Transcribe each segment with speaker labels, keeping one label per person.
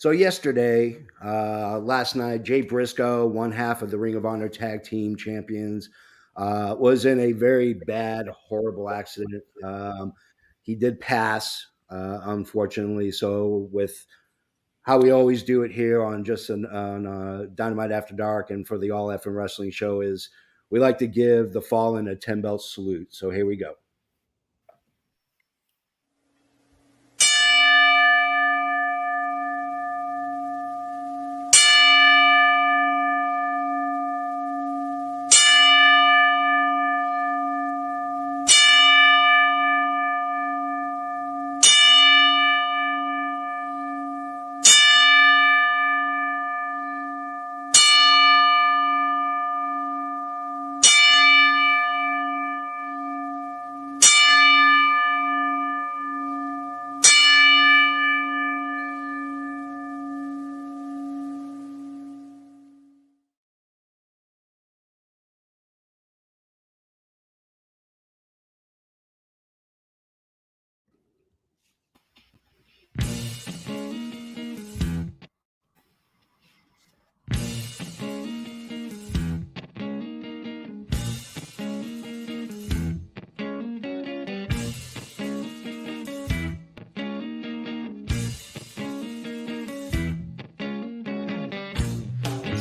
Speaker 1: So yesterday, last night, Jay Briscoe, one half of the Ring of Honor Tag Team Champions, was in a very bad, horrible accident. He did pass, unfortunately. So with how we always do it here on Dynamite After Dark and for the All Effing Wrestling Show is we like to give the fallen a 10 belt salute. So here we go.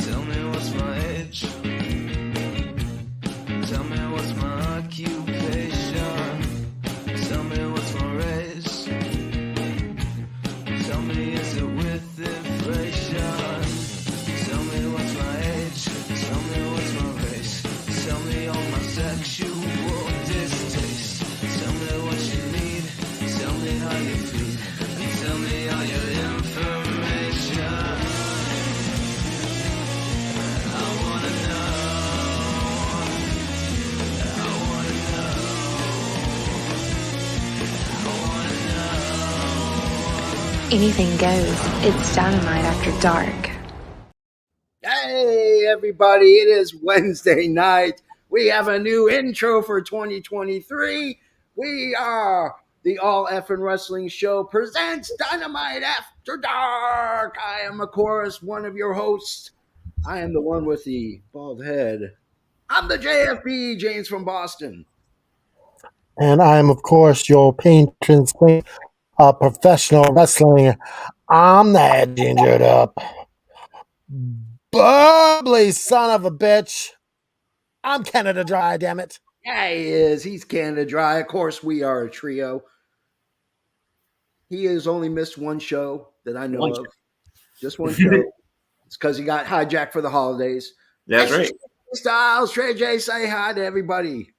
Speaker 2: Tell me what's my age. Tell me what's my occupation. Tell me what's my race. Tell me is it with inflation. Tell me what's my age. Tell me what's my race. Tell me all my sexual distaste. Tell me what you need. Tell me how you feel. And tell me all your information.
Speaker 3: Anything goes. It's Dynamite After Dark.
Speaker 1: Hey, everybody, it is Wednesday night. We have a new intro for 2023. We are the All Effin' Wrestling Show presents Dynamite After Dark. I am, of course, one of your hosts. I am the one with the bald head. I'm the JFB, James from Boston.
Speaker 4: And I'm, of course, your patron saint of professional wrestling. I'm that gingered up, bubbly son of a bitch. I'm Canada Dry, damn it.
Speaker 1: Yeah, he is. He's Canada Dry. Of course, we are a trio. He has only missed one show that I know of. Just one show. It's because he got hijacked for the holidays.
Speaker 5: That's right.
Speaker 1: Styles, Trey J, say hi to everybody.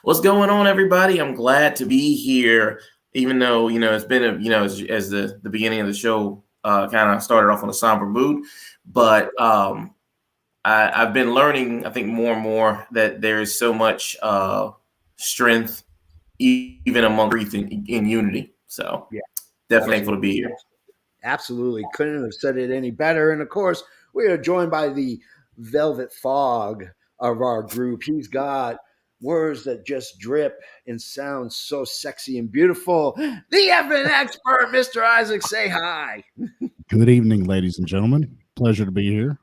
Speaker 5: What's going on, everybody? I'm glad to be here, even though it's been as the beginning of the show kind of started off on a somber mood, but I've been learning, I think, more and more that there is so much strength even among grief in unity. So
Speaker 1: yeah,
Speaker 5: definitely thankful to be here.
Speaker 1: Absolutely, couldn't have said it any better. And of course, we are joined by the velvet fog of our group. He's got words that just drip and sound so sexy and beautiful. The Evan expert, Mr. Isaac, say hi.
Speaker 6: Good evening, ladies and gentlemen. Pleasure to be here.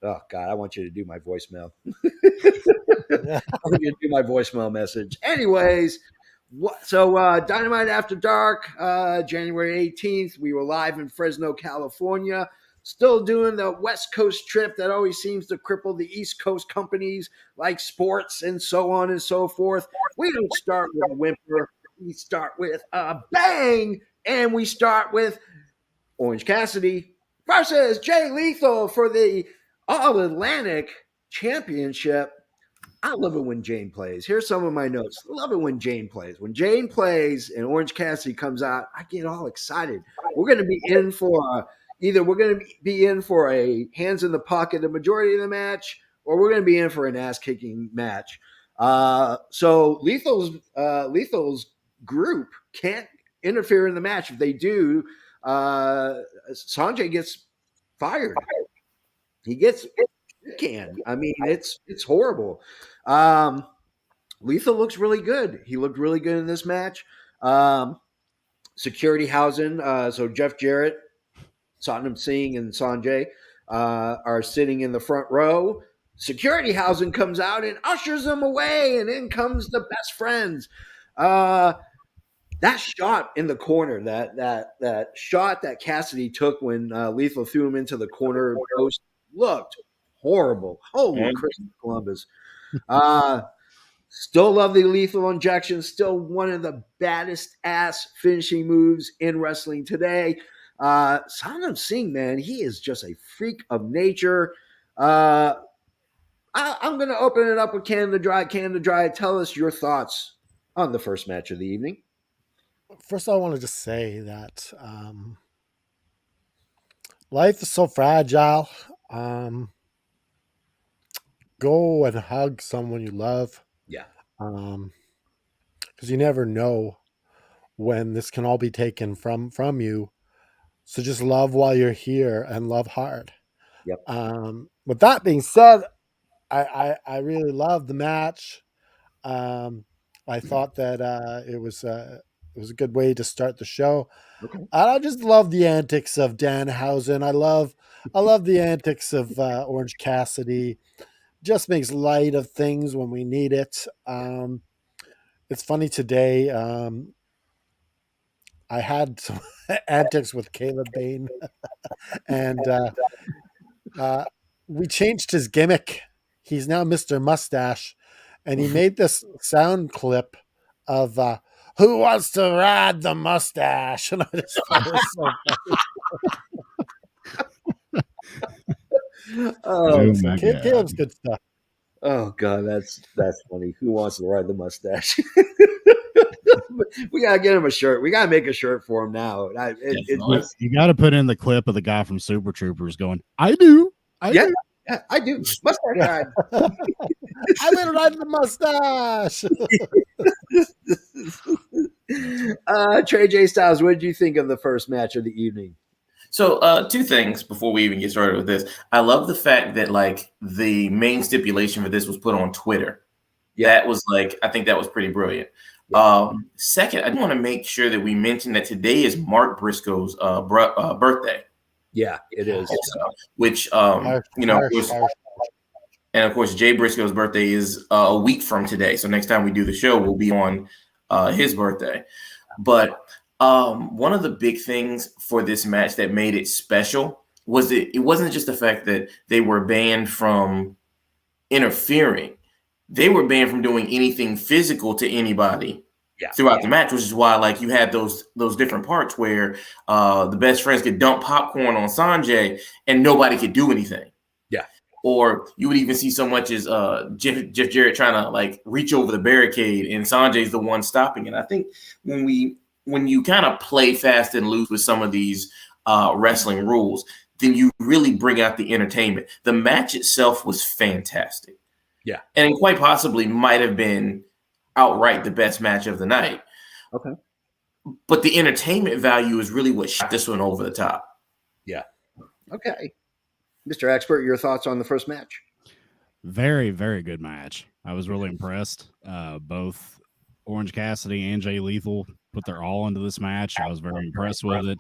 Speaker 1: Oh, God, I want you to do my voicemail. I want you to do my voicemail message. Anyways, Dynamite After Dark, January 18th. We were live in Fresno, California. Still doing the West Coast trip that always seems to cripple the East Coast companies like sports and so on and so forth. We don't start with a whimper. We start with a bang, and we start with Orange Cassidy versus Jay Lethal for the All-Atlantic Championship. I love it when Jane plays. Here's some of my notes. I love it when Jane plays. When Jane plays and Orange Cassidy comes out, I get all excited. We're going to be in for either we're going to be in for a hands in the pocket the majority of the match, or we're going to be in for an ass kicking match. So Lethal's group can't interfere in the match. If they do, Sanjay gets fired. He can. I mean, it's horrible. Lethal looks really good. He looked really good in this match. Security housing. So Jeff Jarrett Satnam Singh and Sanjay are sitting in the front row. Security housing comes out and ushers them away, and in comes the best friends. That shot in the corner, that shot that Cassidy took when Lethal threw him into the corner post looked horrible. Holy Christmas Columbus. Still love the lethal injection. Still one of the baddest ass finishing moves in wrestling today. Satnam Singh, man, he is just a freak of nature. I'm going to open it up with Canada Dry. Canada Dry, tell us your thoughts on the first match of the evening.
Speaker 4: First, I want to just say that life is so fragile. Go and hug someone you love.
Speaker 1: Yeah.
Speaker 4: Because you never know when this can all be taken from you. So just love while you're here and love hard.
Speaker 1: Yep.
Speaker 4: With that being said, I really loved the match. I thought that it was a good way to start the show.
Speaker 1: Okay.
Speaker 4: I just love the antics of Danhausen. I love the antics of Orange Cassidy. Just makes light of things when we need it. It's funny today. I had some antics with Caleb Bain, and we changed his gimmick. He's now Mr. Mustache, and he made this sound clip of "Who wants to ride the mustache?" And I just thought it was so funny.
Speaker 1: Oh,
Speaker 6: my God.
Speaker 4: Caleb's good stuff.
Speaker 1: Oh God, that's funny. Who wants to ride the mustache? We gotta get him a shirt. We gotta make a shirt for him now.
Speaker 6: You got to put in the clip of the guy from Super Troopers going, "I do, I
Speaker 1: Yeah.
Speaker 6: do."
Speaker 1: Yeah, I do. Mustache ride.
Speaker 4: I will ride the mustache.
Speaker 1: Trey J Styles, what did you think of the first match of the evening?
Speaker 5: So, two things before we even get started with this. I love the fact that like the main stipulation for this was put on Twitter.
Speaker 1: Yeah.
Speaker 5: That was like, I think that was pretty brilliant. Second, I want to make sure that we mention that today is Mark Briscoe's birthday.
Speaker 1: Yeah, it is.
Speaker 5: Which you know, and of course, Jay Briscoe's birthday is a week from today. So next time we do the show, we'll be on his birthday. But one of the big things for this match that made it special was that it wasn't just the fact that they were banned from interfering. They were banned from doing anything physical to anybody throughout the match, which is why like you had those different parts where the best friends could dump popcorn on Sanjay and nobody could do anything. Yeah. Or you would even see so much as Jeff Jarrett trying to like reach over the barricade and Sanjay's the one stopping it. I think when you kind of play fast and loose with some of these wrestling rules, then you really bring out the entertainment. The match itself was fantastic. Yeah. And quite possibly might have been outright the best match of the night.
Speaker 1: Okay.
Speaker 5: But the entertainment value is really what shot this one over the top.
Speaker 1: Yeah. Okay. Mr. Expert, your thoughts on the first match?
Speaker 6: Very, very good match. I was really impressed. Both Orange Cassidy and Jay Lethal put their all into this match. I was very impressed with it.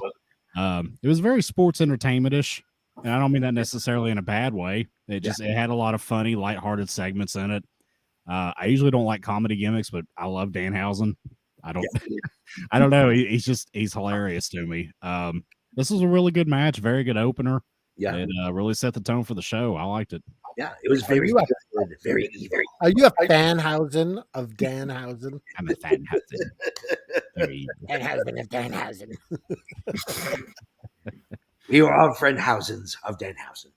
Speaker 6: It was very sports entertainment-ish, and I don't mean that necessarily in a bad way. It had a lot of funny, lighthearted segments in it. I usually don't like comedy gimmicks, but I love Danhausen. I don't know. He's hilarious to me. This was a really good match, very good opener. Yeah, it really set the tone for the show. I liked it.
Speaker 1: Yeah, it was very good, very evil.
Speaker 4: Are you a Fanhausen of Danhausen?
Speaker 6: I'm a Fanhausen.
Speaker 4: Fanhausen of Danhausen.
Speaker 1: We were all Friendhausens of Danhausen.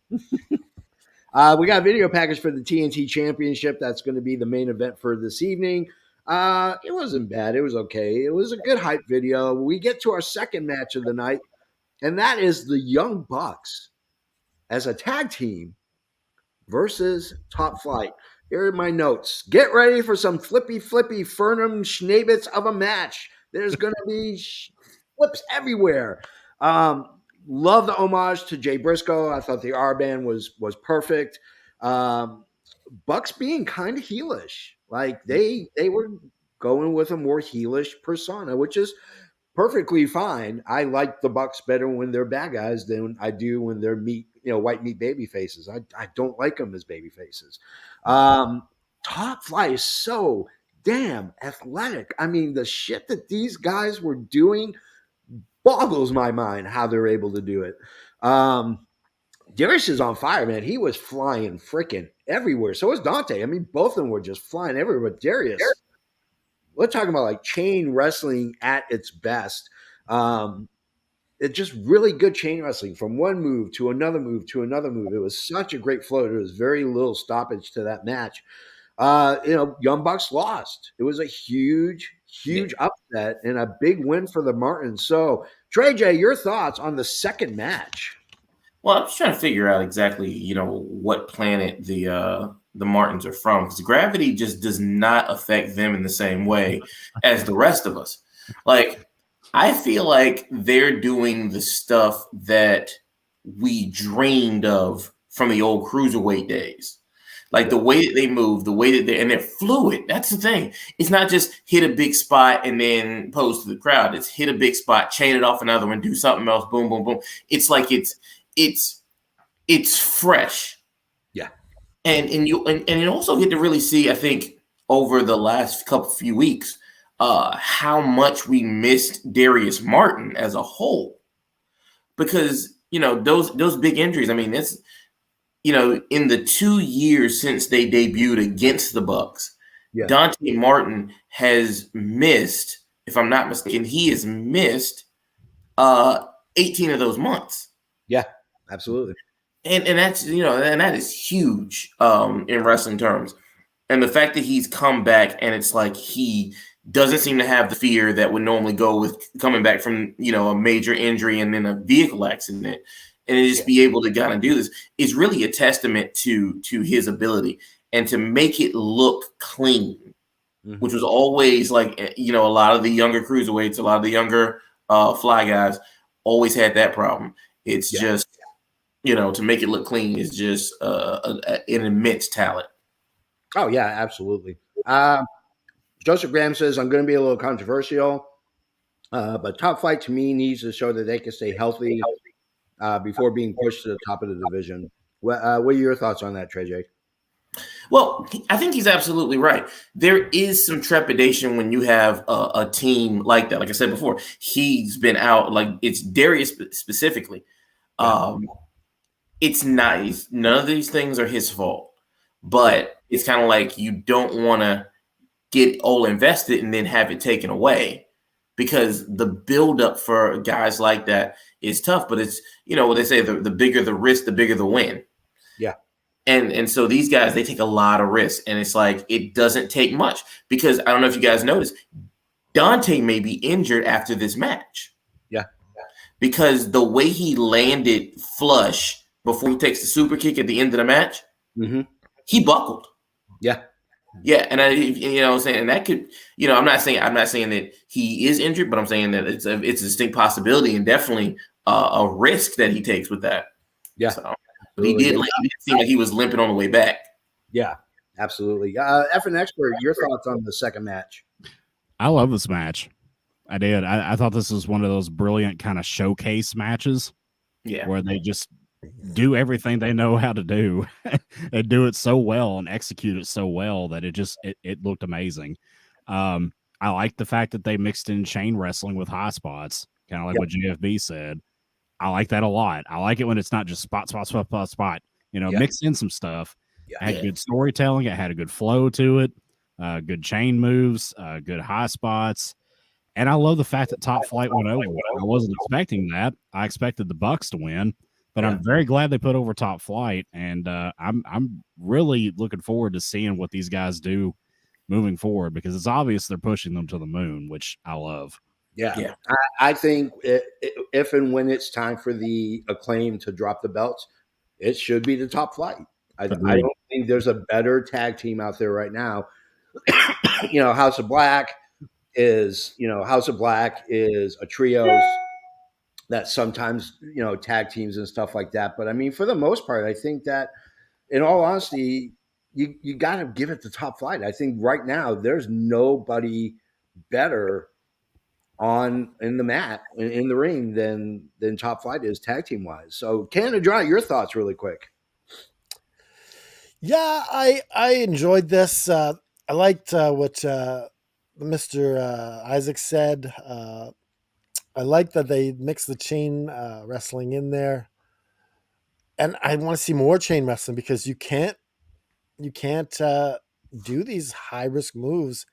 Speaker 1: We got a video package for the TNT Championship. That's going to be the main event for this evening. It wasn't bad. It was okay. It was a good hype video. We get to our second match of the night, and that is the Young Bucks as a tag team versus Top Flight. Here are my notes. Get ready for some flippy Fernum Schnabitz of a match. There's going to be flips everywhere. Love the homage to Jay Briscoe. I thought the R band was perfect. Bucks being kind of heelish. Like they were going with a more heelish persona, which is perfectly fine. I like the Bucks better when they're bad guys than I do when they're white meat baby faces. I don't like them as baby faces. Top Flight is so damn athletic. I mean, the shit that these guys were doing boggles my mind how they're able to do it. Darius is on fire, man. He was flying freaking everywhere. So was Dante. I mean, both of them were just flying everywhere. But Darius, we're talking about like chain wrestling at its best. It's just really good chain wrestling from one move to another move to another move. It was such a great flow. There was very little stoppage to that match. Young Bucks lost. It was a huge, huge upset and a big win for the Martins. So, Trey J, your thoughts on the second match?
Speaker 5: Well, I'm just trying to figure out exactly, what planet the Martins are from, because gravity just does not affect them in the same way as the rest of us. Like, I feel like they're doing the stuff that we dreamed of from the old cruiserweight days. Like the way that they move, the way that they're fluid. That's the thing. It's not just hit a big spot and then pose to the crowd. It's hit a big spot, chain it off another one, do something else, boom, boom, boom. It's like it's fresh.
Speaker 1: Yeah.
Speaker 5: And you also get to really see, I think, over the last few weeks, how much we missed Darius Martin as a whole. Because, those big injuries, I mean, it's in the 2 years since they debuted against the Bucks, Dante Martin has missed, if I'm not mistaken, he has missed 18 of those months.
Speaker 1: Yeah, absolutely.
Speaker 5: And that's, and that is huge in wrestling terms. And the fact that he's come back and it's like he doesn't seem to have the fear that would normally go with coming back from, a major injury and then a vehicle accident. And to just be able to kind of do this is really a testament to his ability and to make it look clean, which was always like, a lot of the younger cruiserweights, a lot of the younger fly guys always had that problem. It's just, to make it look clean is just an immense talent.
Speaker 1: Oh, yeah, absolutely. Joseph Graham says, I'm going to be a little controversial, but Top Flight to me needs to show that they can stay healthy before being pushed to the top of the division. What are your thoughts on that, Trey J?
Speaker 5: Well, I think he's absolutely right. There is some trepidation when you have a team like that. Like I said before, he's been out. Like it's Darius specifically. It's nice. None of these things are his fault, but it's kind of like you don't want to get all invested and then have it taken away, because the buildup for guys like that is tough. But it's, what they say, the bigger the risk, the bigger the win.
Speaker 1: Yeah.
Speaker 5: And so these guys, they take a lot of risks, and it's like it doesn't take much, because I don't know if you guys noticed, Dante may be injured after this match.
Speaker 1: Yeah.
Speaker 5: Because the way he landed flush before he takes the super kick at the end of the match, he buckled.
Speaker 1: Yeah.
Speaker 5: Yeah, and I'm saying, and that could, I'm not saying that he is injured, but I'm saying that it's a distinct possibility and definitely a risk that he takes with that.
Speaker 1: Yeah,
Speaker 5: so, but he did seem like he was limping on the way back.
Speaker 1: Yeah, absolutely. F and Expert, your thoughts on the second match?
Speaker 6: I love this match. I did. I thought this was one of those brilliant kind of showcase matches.
Speaker 5: Yeah,
Speaker 6: where they just do everything they know how to do and do it so well and execute it so well that it looked amazing. I like the fact that they mixed in chain wrestling with high spots, kind of like what GFB said. I like that a lot. I like it when it's not just spot. Mix in some stuff. It had good storytelling. It had a good flow to it. Good chain moves, good high spots. And I love the fact that Top Flight went over. I wasn't expecting that. I expected the Bucks to win. But I'm very glad they put over Top Flight, and I'm really looking forward to seeing what these guys do moving forward, because it's obvious they're pushing them to the moon, which I love.
Speaker 1: Yeah. I think if and when it's time for the Acclaim to drop the belts, it should be the Top Flight. I don't think there's a better tag team out there right now. House of Black is a trios that sometimes, tag teams and stuff like that. But I mean, for the most part, I think that in all honesty, you got to give it the Top Flight. I think right now there's nobody better in the mat in the ring than Top Flight is tag team wise. So, Canada Dry, your thoughts really quick.
Speaker 4: Yeah, I enjoyed this. I liked what Mr. Isaac said. I like that they mixed the chain wrestling in there, and I want to see more chain wrestling because you can't do these high risk moves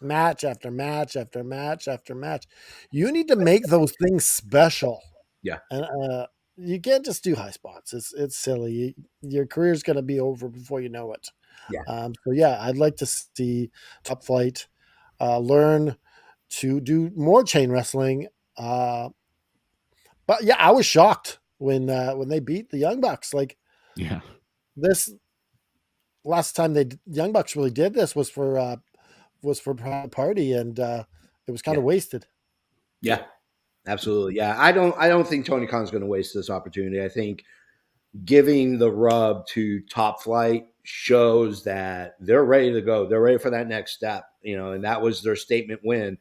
Speaker 4: match after match after match after match. You need to make those things special.
Speaker 1: Yeah.
Speaker 4: And you can't just do high spots. It's silly. Your career's going to be over before you know it.
Speaker 1: Yeah.
Speaker 4: So yeah, I'd like to see Top Flight learn to do more chain wrestling. But yeah, I was shocked when they beat the Young Bucks. Like
Speaker 6: Yeah.
Speaker 4: this last time Young Bucks really did this was for Pride Party, and it was kind of wasted.
Speaker 1: Yeah. Absolutely. Yeah. I don't think Tony Khan's going to waste this opportunity. I think giving the rub to Top Flight shows that they're ready to go. They're ready for that next step, and that was their statement win.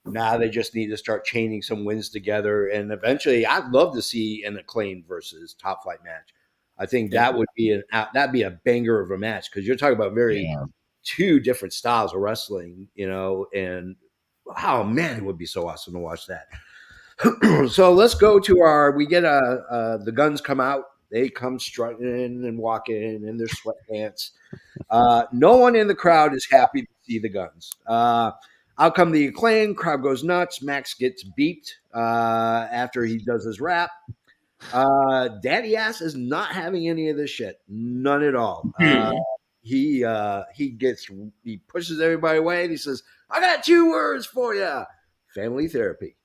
Speaker 1: Now they just need to start chaining some wins together. And eventually I'd love to see an Acclaim versus Top Flight match. I think that would be that'd be a banger of a match, because you're talking about two different styles of wrestling, and oh man, it would be so awesome to watch that. So let's go to we get the Guns come out. They come strutting in and walking in their sweatpants. No one in the crowd is happy to see the Guns. Out come the Acclaim. Crowd goes nuts. Max gets beeped after he does his rap. Daddy Ass is not having any of this shit. None at all. He pushes everybody away and he says, "I got 2 words for you. Family therapy."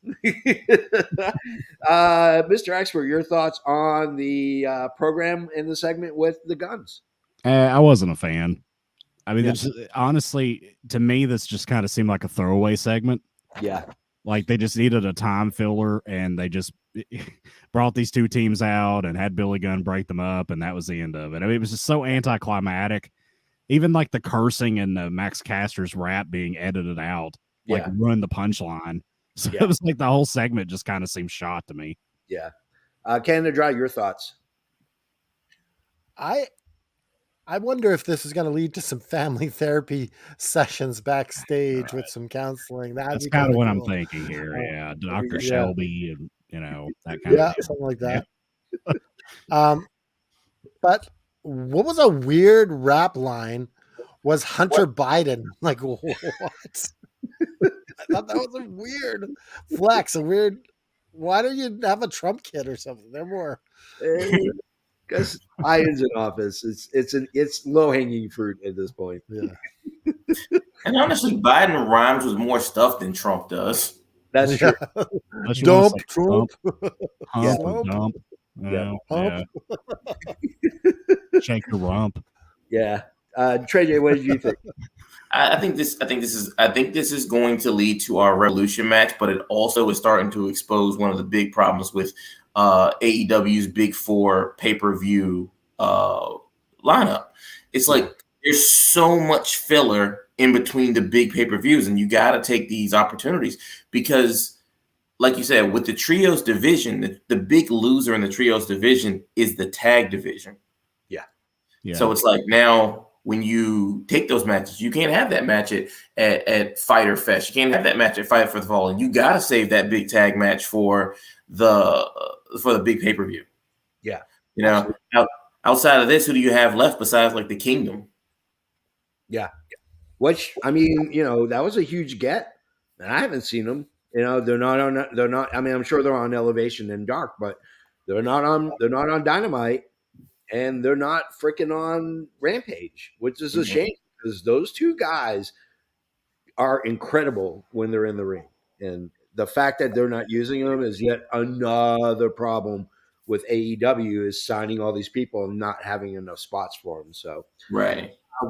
Speaker 1: Mr. Expert, your thoughts on the program in the segment with the Guns?
Speaker 6: I wasn't a fan. I mean, honestly, to me, this just kind of seemed like a throwaway segment.
Speaker 1: Yeah.
Speaker 6: Like they just needed a time filler, and they just brought these 2 teams out and had Billy Gunn break them up, and that was the end of it. I mean, it was just so anticlimactic. Even like the cursing and the Max Caster's rap being edited out, like ruined the punchline. So it was like the whole segment just kind of seemed shot to me.
Speaker 1: Yeah. Canada Dry, your thoughts?
Speaker 4: I wonder if this is going to lead to some family therapy sessions backstage with some counseling.
Speaker 6: That's kind of what I'm thinking here. Yeah, Dr. Shelby, and that kind of
Speaker 4: something like that. But what was a weird rap line? Was Hunter Biden like what? I thought that was a weird flex. Why don't you have a Trump kid or something? They're more.
Speaker 1: Because Biden's in office. It's low hanging fruit at this point.
Speaker 4: Yeah.
Speaker 5: And honestly, Biden rhymes with more stuff than Trump does.
Speaker 1: That's true.
Speaker 4: Dump Trump.
Speaker 6: Dump. Yeah. Shake your rump.
Speaker 1: Yeah. Trey J, what did you think?
Speaker 5: I think this is going to lead to our Revolution match, but it also is starting to expose one of the big problems with AEW's Big Four pay-per-view lineup. It's like there's so much filler in between the big pay-per-views, and you got to take these opportunities because, like you said, with the trios division, the big loser in the trios division is the tag division.
Speaker 6: Yeah.
Speaker 5: So it's like now when you take those matches, you can't have that match at Fyter Fest. You can't have that match at Fight for the Fallen. You got to save that big tag match for the big pay-per-view.
Speaker 1: Yeah.
Speaker 5: Outside of this, who do you have left besides like the Kingdom?
Speaker 1: Yeah. Which, I mean, that was a huge get. And I haven't seen them. They're not, I mean, I'm sure they're on Elevation and Dark, but they're not on Dynamite, and they're not freaking on Rampage, which is a shame because those 2 guys are incredible when they're in the ring. And the fact that they're not using them is yet another problem with AEW, is signing all these people and not having enough spots for them. So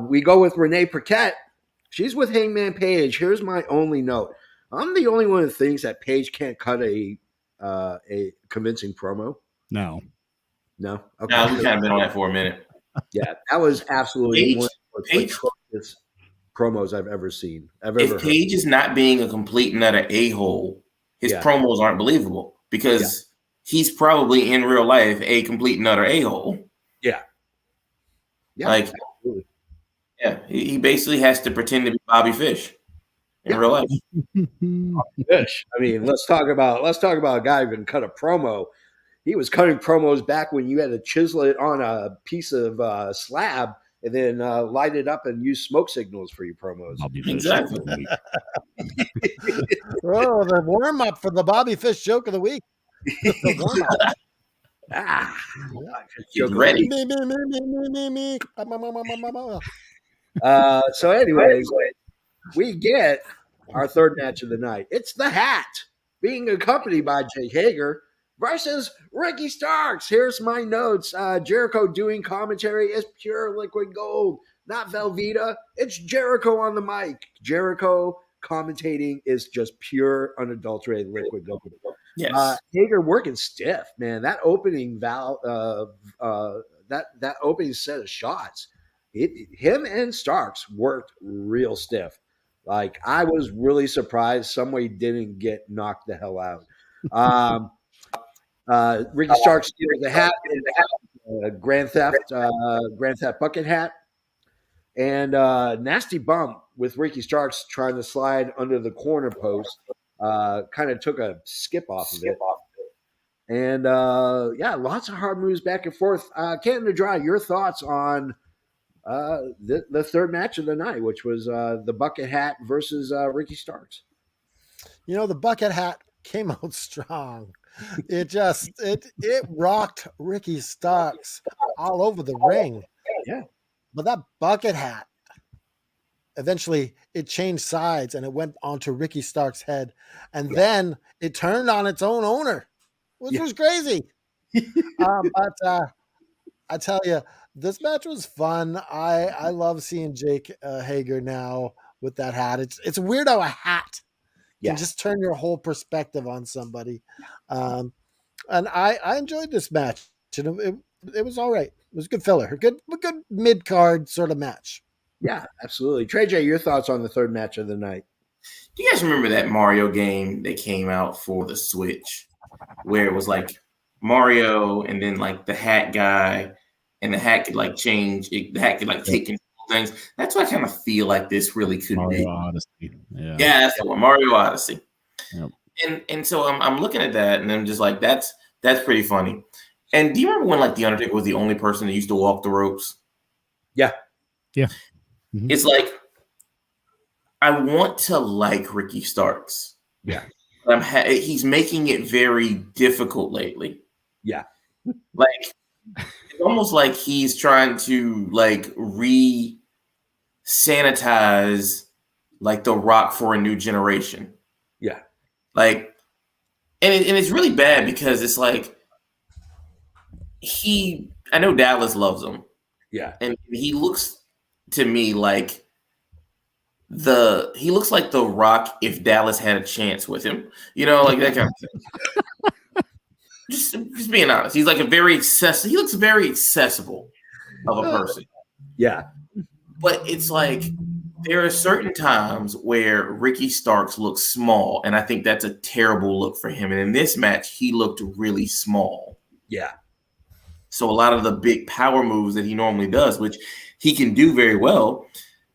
Speaker 1: we go with Renee Paquette. She's with Hangman Page. Here's my only note. I'm the only one who thinks that Page can't cut a convincing promo.
Speaker 6: No.
Speaker 1: Okay.
Speaker 5: No, we've kind of been on that for a minute.
Speaker 1: Yeah, that was absolutely one of the atrocious promos I've ever seen.
Speaker 5: If Paige is not being a complete and utter a-hole, his
Speaker 1: Yeah.
Speaker 5: promos aren't believable because he's probably in real life a complete and utter a-hole.
Speaker 1: Yeah. Yeah.
Speaker 5: Like,
Speaker 1: absolutely.
Speaker 5: yeah, he basically has to pretend to be Bobby Fish in real life.
Speaker 1: Fish. I mean, let's talk about a guy who can cut a promo. He was cutting promos back when you had to chisel it on a piece of slab and then light it up and use smoke signals for your promos.
Speaker 6: Bobby Fish.
Speaker 5: Exactly.
Speaker 4: Oh, the warm up for the Bobby Fish joke of the week. The warm up.
Speaker 5: He's ready.
Speaker 1: So, anyways, we get our third match of the night. It's the Hat being accompanied by Jake Hager versus Ricky Starks. Here's my notes. Jericho doing commentary is pure liquid gold, not Velveeta. It's Jericho on the mic. Jericho commentating is just pure, unadulterated liquid gold.
Speaker 5: Yes.
Speaker 1: Hager working stiff, man. That opening that opening set of shots, him and Starks worked real stiff. Like, I was really surprised somebody didn't get knocked the hell out. Ricky Starks steals the hat, Grand Theft bucket hat, and nasty bump with Ricky Starks trying to slide under the corner post. Kind of took a skip off of it. And lots of hard moves back and forth. Canton Dry, your thoughts on the third match of the night, which was the bucket hat versus Ricky Starks.
Speaker 4: The bucket hat came out strong. It rocked Ricky Starks all over the ring.
Speaker 1: Yeah.
Speaker 4: But that bucket hat, eventually it changed sides and it went onto Ricky Starks' head. And then it turned on its own owner, which was crazy. But I tell you, this match was fun. I love seeing Jake Hager now with that hat. It's weird how a hat can just turn your whole perspective on somebody. And I enjoyed this match. It was all right. It was a good filler. A good mid-card sort of match.
Speaker 1: Yeah, absolutely. Trey J, your thoughts on the third match of the night?
Speaker 5: Do you guys remember that Mario game that came out for the Switch where it was like Mario and then like the hat guy and the hat could like change it, the hat could like take control of things? That's what I kind of feel like this really could
Speaker 6: Mario
Speaker 5: be.
Speaker 6: Odyssey. Yeah,
Speaker 5: that's the one, Mario Odyssey.
Speaker 6: Yep.
Speaker 5: And so I'm looking at that and I'm just like, that's pretty funny. And do you remember when like The Undertaker was the only person that used to walk the ropes?
Speaker 1: Yeah.
Speaker 6: Mm-hmm.
Speaker 5: It's like, I want to like Ricky Starks.
Speaker 1: Yeah.
Speaker 5: But he's making it very difficult lately.
Speaker 1: Yeah.
Speaker 5: Like, it's almost like he's trying to like sanitize like The Rock for a new generation.
Speaker 1: Yeah.
Speaker 5: Like, and it's really bad because it's like I know Dallas loves him.
Speaker 1: Yeah.
Speaker 5: And he looks to me like he looks like The Rock if Dallas had a chance with him. Like that kind of thing. Just being honest. He's like he looks very accessible of a person.
Speaker 1: Yeah.
Speaker 5: But it's like there are certain times where Ricky Starks looks small, and I think that's a terrible look for him. And in this match, he looked really small.
Speaker 1: Yeah.
Speaker 5: So a lot of the big power moves that he normally does, which he can do very well,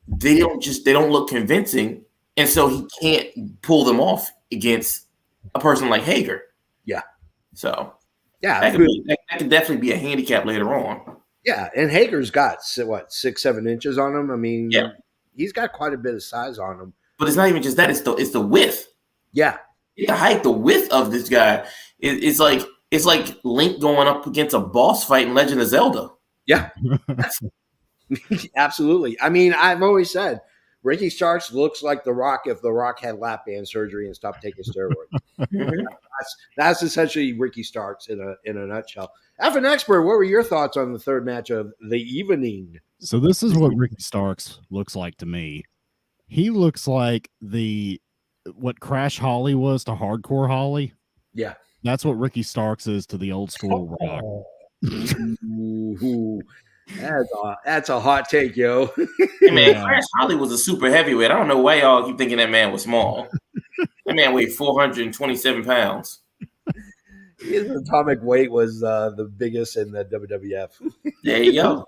Speaker 5: they don't look convincing, and so he can't pull them off against a person like Hager.
Speaker 1: Yeah.
Speaker 5: So
Speaker 1: yeah,
Speaker 5: that could definitely be a handicap later on.
Speaker 1: Yeah, and Hager's got 6-7 inches on him. I mean, he's got quite a bit of size on him.
Speaker 5: But it's not even just that; it's the width.
Speaker 1: Yeah,
Speaker 5: the height, the width of this guy is like Link going up against a boss fight in Legend of Zelda.
Speaker 1: Yeah, absolutely. I mean, I've always said Ricky Starks looks like The Rock if The Rock had lap band surgery and stopped taking steroids. That's essentially Ricky Starks in a nutshell. As an expert, what were your thoughts on the third match of the evening?
Speaker 6: So this is what Ricky Starks looks like to me. He looks like what Crash Holly was to Hardcore Holly.
Speaker 1: Yeah.
Speaker 6: That's what Ricky Starks is to the old school Rock.
Speaker 1: Ooh, that's a hot take, yo.
Speaker 5: Hey man, Crash Holly was a super heavyweight. I don't know why y'all keep thinking that man was small. That man weighed 427 pounds.
Speaker 1: His atomic weight was the biggest in the WWF.
Speaker 5: There you go.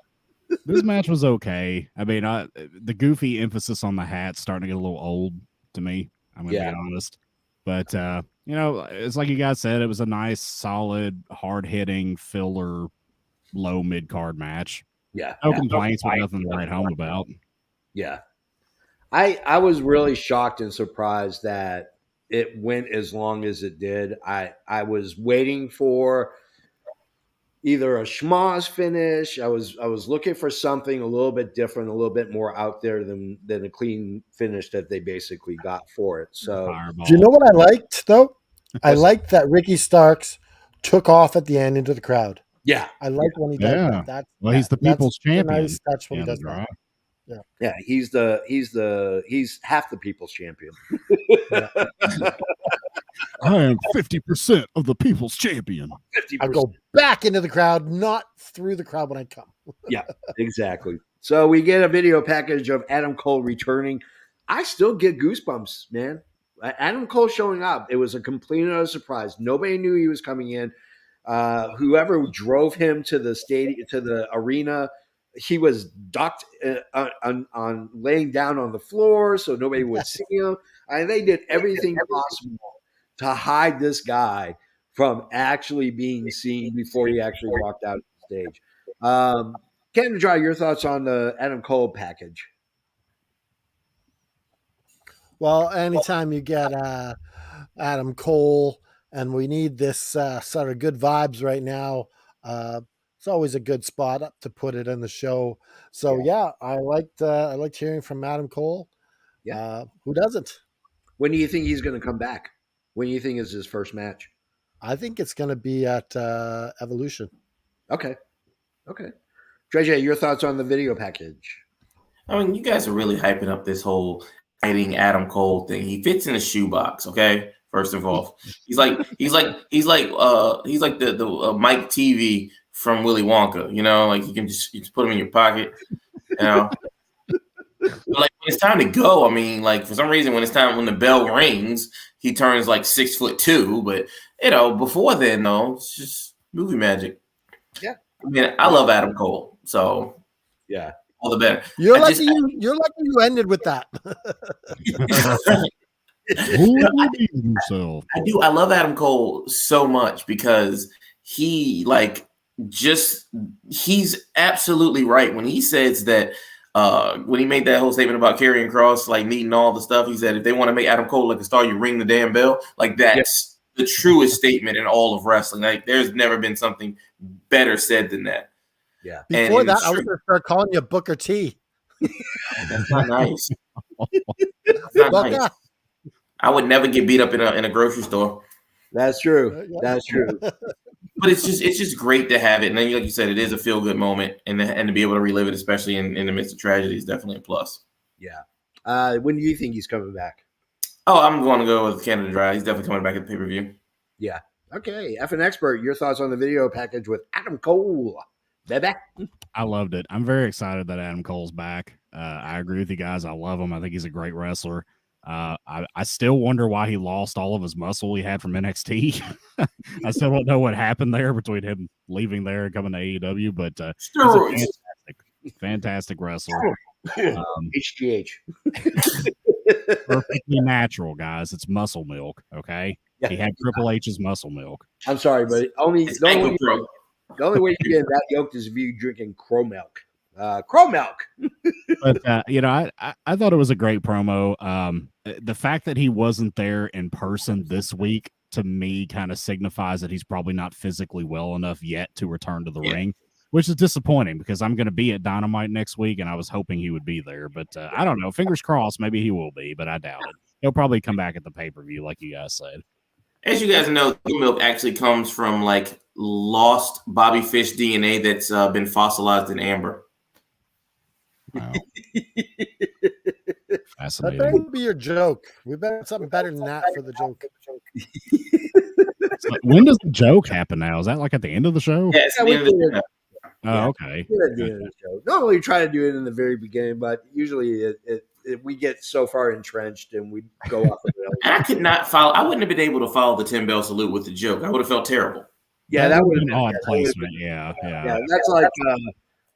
Speaker 6: This match was okay. I mean, the goofy emphasis on the hat starting to get a little old to me. I'm gonna be honest, but it's like you guys said, it was a nice, solid, hard hitting filler, low mid card match.
Speaker 1: Yeah,
Speaker 6: no complaints, but nothing to write home about.
Speaker 1: Yeah, I was really shocked and surprised that it went as long as it did. I was waiting for either a schmoz finish. I was looking for something a little bit different, a little bit more out there than a clean finish that they basically got for it. So,
Speaker 4: do you know what I liked though? I liked that Ricky Starks took off at the end into the crowd.
Speaker 1: Yeah,
Speaker 4: I like when he does that.
Speaker 6: He's the people's champion.
Speaker 4: Nice touch when he does that.
Speaker 1: Yeah, he's half the people's champion.
Speaker 6: I am 50% of the people's champion.
Speaker 1: 50%.
Speaker 4: I go back into the crowd, not through the crowd when I come.
Speaker 1: Yeah, exactly. So we get a video package of Adam Cole returning. I still get goosebumps, man. Adam Cole showing up. It was a complete and utter surprise. Nobody knew he was coming in. Whoever drove him to the stadium, to the arena, he was ducked on laying down on the floor so nobody would see him. And they did everything possible to hide this guy from actually being seen before he actually walked out of the stage. Ken Dry, your thoughts on the Adam Cole package?
Speaker 4: Well, anytime you get Adam Cole, and we need this sort of good vibes right now, it's always a good spot up to put it in the show. So yeah, I liked hearing from Adam Cole.
Speaker 1: Yeah,
Speaker 4: who doesn't?
Speaker 1: When do you think he's going to come back? When do you think is his first match?
Speaker 4: I think it's going to be at Evolution.
Speaker 1: Okay. JJ, your thoughts on the video package?
Speaker 5: I mean, you guys are really hyping up this whole fighting Adam Cole thing. He fits in a shoebox, okay? First of all, he's like the Mike TV from Willy Wonka. You know, like you just put him in your pocket. You know, but like when it's time to go, I mean, like for some reason when the bell rings, he turns like 6'2". But before then, though, it's just movie magic.
Speaker 1: Yeah,
Speaker 5: I mean, I love Adam Cole, so
Speaker 1: yeah,
Speaker 5: all the better.
Speaker 4: You're lucky you ended with that.
Speaker 5: I do. I love Adam Cole so much because he's absolutely right when he says that when he made that whole statement about Karrion Kross like needing all the stuff. He said if they want to make Adam Cole like a star, you ring the damn bell. Like that's the truest statement in all of wrestling. Like there's never been something better said than that.
Speaker 4: Yeah. Before that, I was going to start calling you Booker T.
Speaker 5: That's not nice. That's not nice. I would never get beat up in a grocery store.
Speaker 1: That's true. That's true.
Speaker 5: But it's just great to have it. And then, like you said, it is a feel good moment, and to be able to relive it, especially in the midst of tragedy, is definitely a plus.
Speaker 1: Yeah. When do you think he's coming back?
Speaker 5: Oh, I'm going to go with Canada Dry. He's definitely coming back at the pay per view.
Speaker 1: Yeah. Okay. F an expert. Your thoughts on the video package with Adam Cole? Baby.
Speaker 6: I loved it. I'm very excited that Adam Cole's back. I agree with you guys. I love him. I think he's a great wrestler. I still wonder why he lost all of his muscle he had from NXT. I still don't know what happened there between him leaving there and coming to AEW, but he's a fantastic wrestler.
Speaker 1: HGH.
Speaker 6: Perfectly natural, guys. It's muscle milk, okay? Yeah. He had Triple H's muscle milk.
Speaker 1: I'm sorry, but the only way you get that yoked is if you drinking crow milk. Crow milk.
Speaker 6: But I thought it was a great promo. The fact that he wasn't there in person this week to me kind of signifies that he's probably not physically well enough yet to return to the ring, which is disappointing because I'm going to be at Dynamite next week and I was hoping he would be there. But I don't know. Fingers crossed. Maybe he will be, but I doubt it. He'll probably come back at the pay-per-view like you guys said.
Speaker 5: As you guys know, the milk actually comes from like lost Bobby Fish DNA that's been fossilized in amber.
Speaker 6: Wow.
Speaker 4: Fascinating. That better be your joke. We better have something better than that for the joke.
Speaker 6: So when does the joke happen now? Is that like at the end of the show?
Speaker 5: Yeah, it's at the end of the show.
Speaker 6: Oh, okay.
Speaker 1: Normally, you try to do it in the very beginning, but usually we get so far entrenched and we go off of it.
Speaker 5: I could not follow. I wouldn't have been able to follow the 10 bell salute with the joke. I would have felt terrible.
Speaker 1: Yeah, that would have
Speaker 6: been
Speaker 1: been
Speaker 6: odd placement. Yeah.
Speaker 1: Yeah,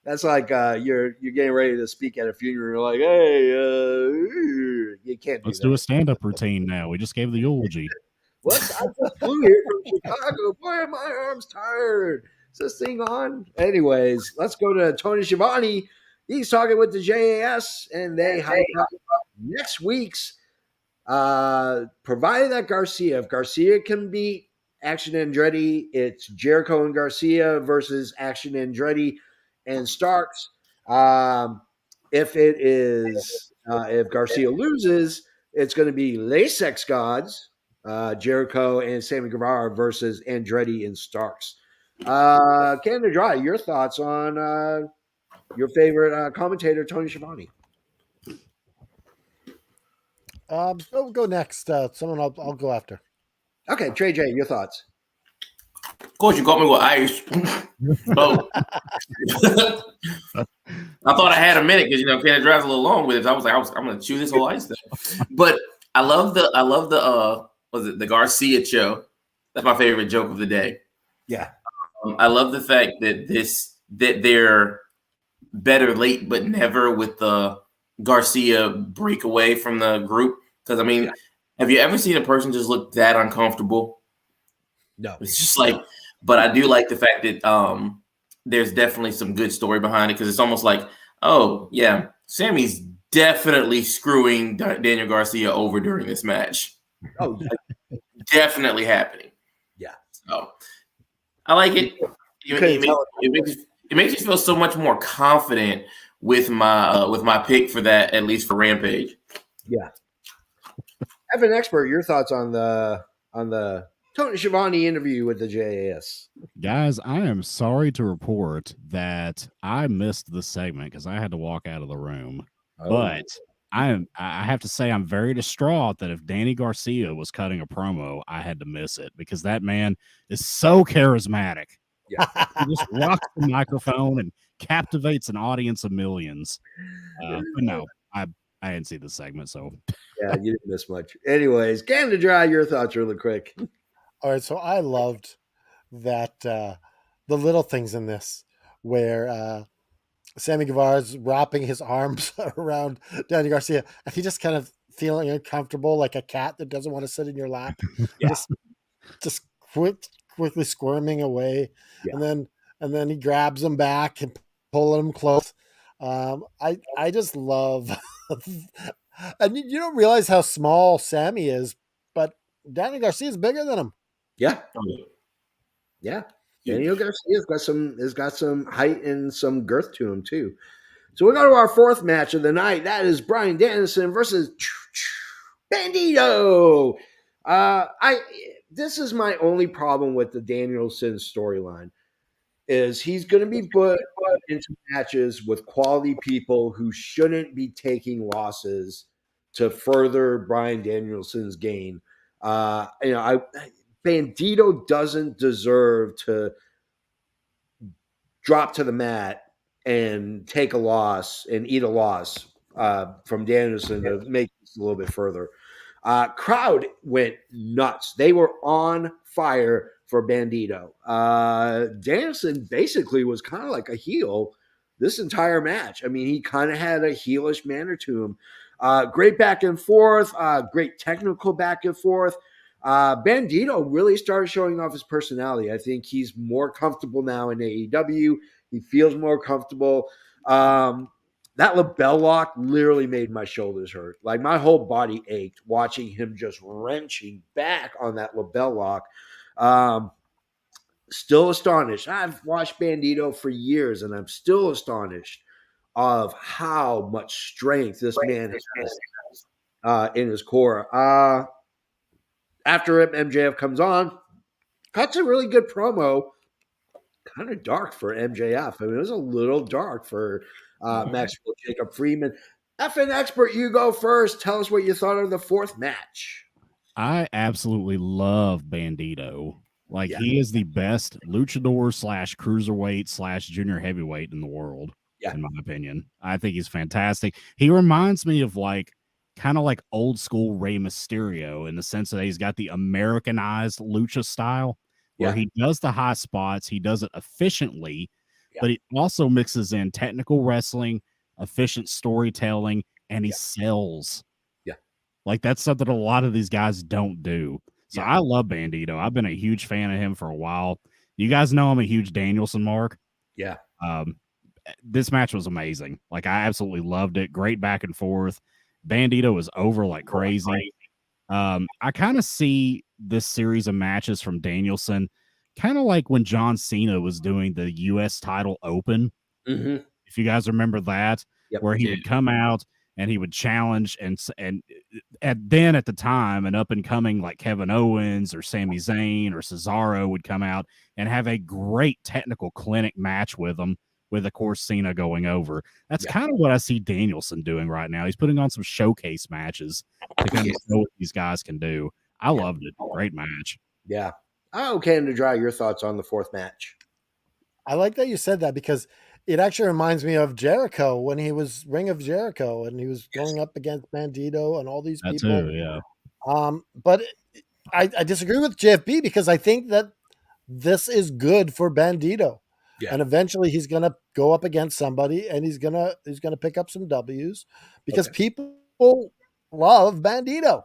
Speaker 1: that's like you're getting ready to speak at a funeral. You're like, hey, you can't.
Speaker 6: Let's do a stand-up routine now. We just gave the eulogy.
Speaker 1: What? I just flew here from Chicago. Boy, my arm's tired. Is this thing on? Anyways, let's go to Tony Schiavone. He's talking with the JAS, and they hype up next week's. Provided that if Garcia can beat Action Andretti, it's Jericho and Garcia versus Action Andretti and Starks. If Garcia loses, it's going to be Les Sex Gods, Jericho and Sammy Guevara versus Andretti and Starks. Canada Dry, your thoughts on your favorite commentator, Tony Schiavone?
Speaker 4: Go next. Someone I'll go after.
Speaker 1: Okay, Trey J, your thoughts.
Speaker 5: Of course, you caught me with ice. Oh. I thought I had a minute because Canada Dry's a little long with it. So I was like, I'm going to chew this whole ice thing. But I love the Garcia show. That's my favorite joke of the day.
Speaker 1: Yeah,
Speaker 5: I love the fact that they're better late but never with the Garcia breakaway from the group. Because have you ever seen a person just look that uncomfortable?
Speaker 1: No,
Speaker 5: it's just like. But I do like the fact that there's definitely some good story behind it because it's almost like, oh yeah, Sammy's definitely screwing Daniel Garcia over during this match.
Speaker 1: Oh,
Speaker 5: definitely happening.
Speaker 1: Yeah.
Speaker 5: So I like it. It makes me feel so much more confident with my pick for that, at least for Rampage.
Speaker 1: Yeah. Evan Expert, your thoughts on the Tony Schiavone interview with the JAS.
Speaker 6: Guys, I am sorry to report that I missed the segment because I had to walk out of the room. Oh. But I have to say I'm very distraught that if Danny Garcia was cutting a promo, I had to miss it because that man is so charismatic.
Speaker 1: Yeah.
Speaker 6: He just rocks the microphone and captivates an audience of millions. But no, I didn't see the segment, so.
Speaker 1: Yeah, you didn't miss much. Anyways, Canada Dry, your thoughts really quick.
Speaker 4: All right, so I loved that the little things in this where Sammy Guevara's wrapping his arms around Danny Garcia, and he just kind of feeling uncomfortable like a cat that doesn't want to sit in your lap. Yeah. Just quickly squirming away, yeah. and then he grabs him back and pulling him close. I just love, and you don't realize how small Sammy is, but Danny Garcia is bigger than him.
Speaker 1: Yeah. Yeah. Daniel Garcia's got some height and some girth to him too. So we go to our fourth match of the night. That is Bryan Danielson versus Bandito. This is my only problem with the Danielson storyline is he's going to be put into matches with quality people who shouldn't be taking losses to further Bryan Danielson's gain. Bandito doesn't deserve to drop to the mat and take a loss and eat a loss from Danielson to make this a little bit further. Crowd went nuts. They were on fire for Bandito. Danielson basically was kind of like a heel this entire match. I mean, he kind of had a heelish manner to him. Great back and forth, great technical back and forth. Bandito really started showing off his personality. I think he's more comfortable now in AEW. He feels more comfortable. That LeBell lock literally made my shoulders hurt. Like my whole body ached watching him just wrenching back on that LeBell lock. Still astonished. I've watched Bandito for years, and I'm still astonished of how much strength this man has in his core. After MJF comes on, cuts a really good promo. Kind of dark for MJF. I mean, it was a little dark for Maxwell Jacob Freeman. FN Expert, you go first. Tell us what you thought of the fourth match.
Speaker 6: I absolutely love Bandito. He is the best luchador / cruiserweight / junior heavyweight in the world.
Speaker 1: Yeah.
Speaker 6: in my opinion. I think he's fantastic. He reminds me of kind of like old school Rey Mysterio in the sense that he's got the Americanized lucha style where
Speaker 1: Yeah.
Speaker 6: he does the high spots, he does it efficiently,
Speaker 1: Yeah.
Speaker 6: but he also mixes in technical wrestling, efficient storytelling, and he
Speaker 1: Yeah.
Speaker 6: sells.
Speaker 1: Yeah.
Speaker 6: Like that's something a lot of these guys don't do. So
Speaker 1: Yeah.
Speaker 6: I love Bandito. I've been a huge fan of him for a while. You guys know I'm a huge Danielson mark.
Speaker 1: Yeah.
Speaker 6: This match was amazing. Like I absolutely loved it. Great back and forth. Bandito was over like crazy. I kind of see this series of matches from Danielson kind of like when John Cena was doing the US title open.
Speaker 1: Mm-hmm.
Speaker 6: If you guys remember that,
Speaker 1: Yep.
Speaker 6: where he would come out and he would challenge and at the time an up and coming like Kevin Owens or Sami Zayn or Cesaro would come out and have a great technical clinic match with them, with of course Cena going over. That's
Speaker 1: Yeah.
Speaker 6: kind of what I see Danielson doing right now. He's putting on some showcase matches to kind of show what these guys can do. I loved it. Great match.
Speaker 1: Yeah. Okay, and to draw your thoughts on the fourth match.
Speaker 4: I like that you said that because it actually reminds me of Jericho when he was Ring of Jericho and he was going up against Bandito and all these
Speaker 6: That
Speaker 4: people.
Speaker 6: too, yeah.
Speaker 4: But I disagree with JFB because I think that this is good for Bandito.
Speaker 1: Yeah.
Speaker 4: And eventually he's gonna go up against somebody and he's gonna pick up some W's because people love Bandito.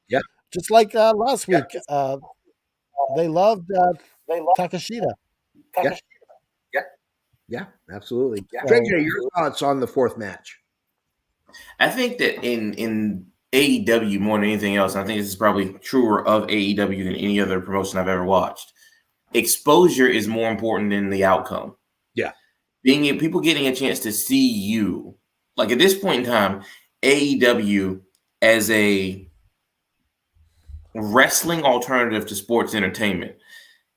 Speaker 1: Yeah.
Speaker 4: Just like last week. They loved Takashita.
Speaker 1: Yeah. Yeah, absolutely.
Speaker 4: So-
Speaker 1: JJ, your thoughts on the fourth match?
Speaker 5: I think that in AEW more than anything else, I think this is probably truer of AEW than any other promotion I've ever watched. Exposure is more important than the outcome.
Speaker 1: Yeah.
Speaker 5: People getting a chance to see you. Like at this point in time, AEW as a wrestling alternative to sports entertainment,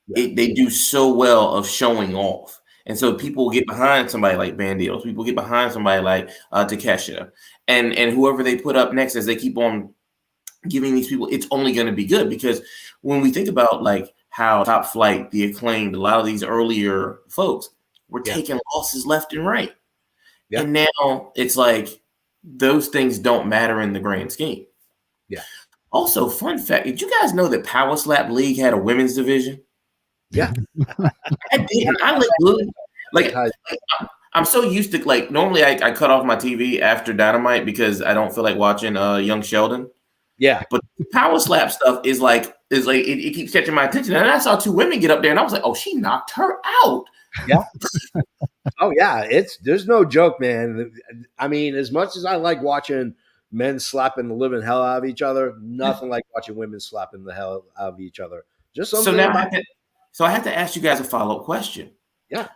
Speaker 5: they do so well of showing off. And so people get behind somebody like Banditos. People get behind somebody like Takeshita. And whoever they put up next as they keep on giving these people, it's only going to be good. Because when we think about like how Top Flight, The Acclaimed, a lot of these earlier folks were taking losses left and right.
Speaker 1: Yeah.
Speaker 5: And now it's like those things don't matter in the grand scheme.
Speaker 1: Yeah.
Speaker 5: Also, fun fact, did you guys know that Power Slap League had a women's division?
Speaker 1: Yeah.
Speaker 5: I didn't. I like I'm so used to like normally I cut off my TV after Dynamite because I don't feel like watching Young Sheldon.
Speaker 1: Yeah.
Speaker 5: But Power Slap stuff is like it keeps catching my attention. And I saw two women get up there and I was like, oh, she knocked her out.
Speaker 1: Yeah. Oh yeah. There's no joke, man. I mean, as much as I like watching men slapping the living hell out of each other, nothing like watching women slapping the hell out of each other. Just something.
Speaker 5: So now I have to ask you guys a follow-up question.
Speaker 1: Yeah.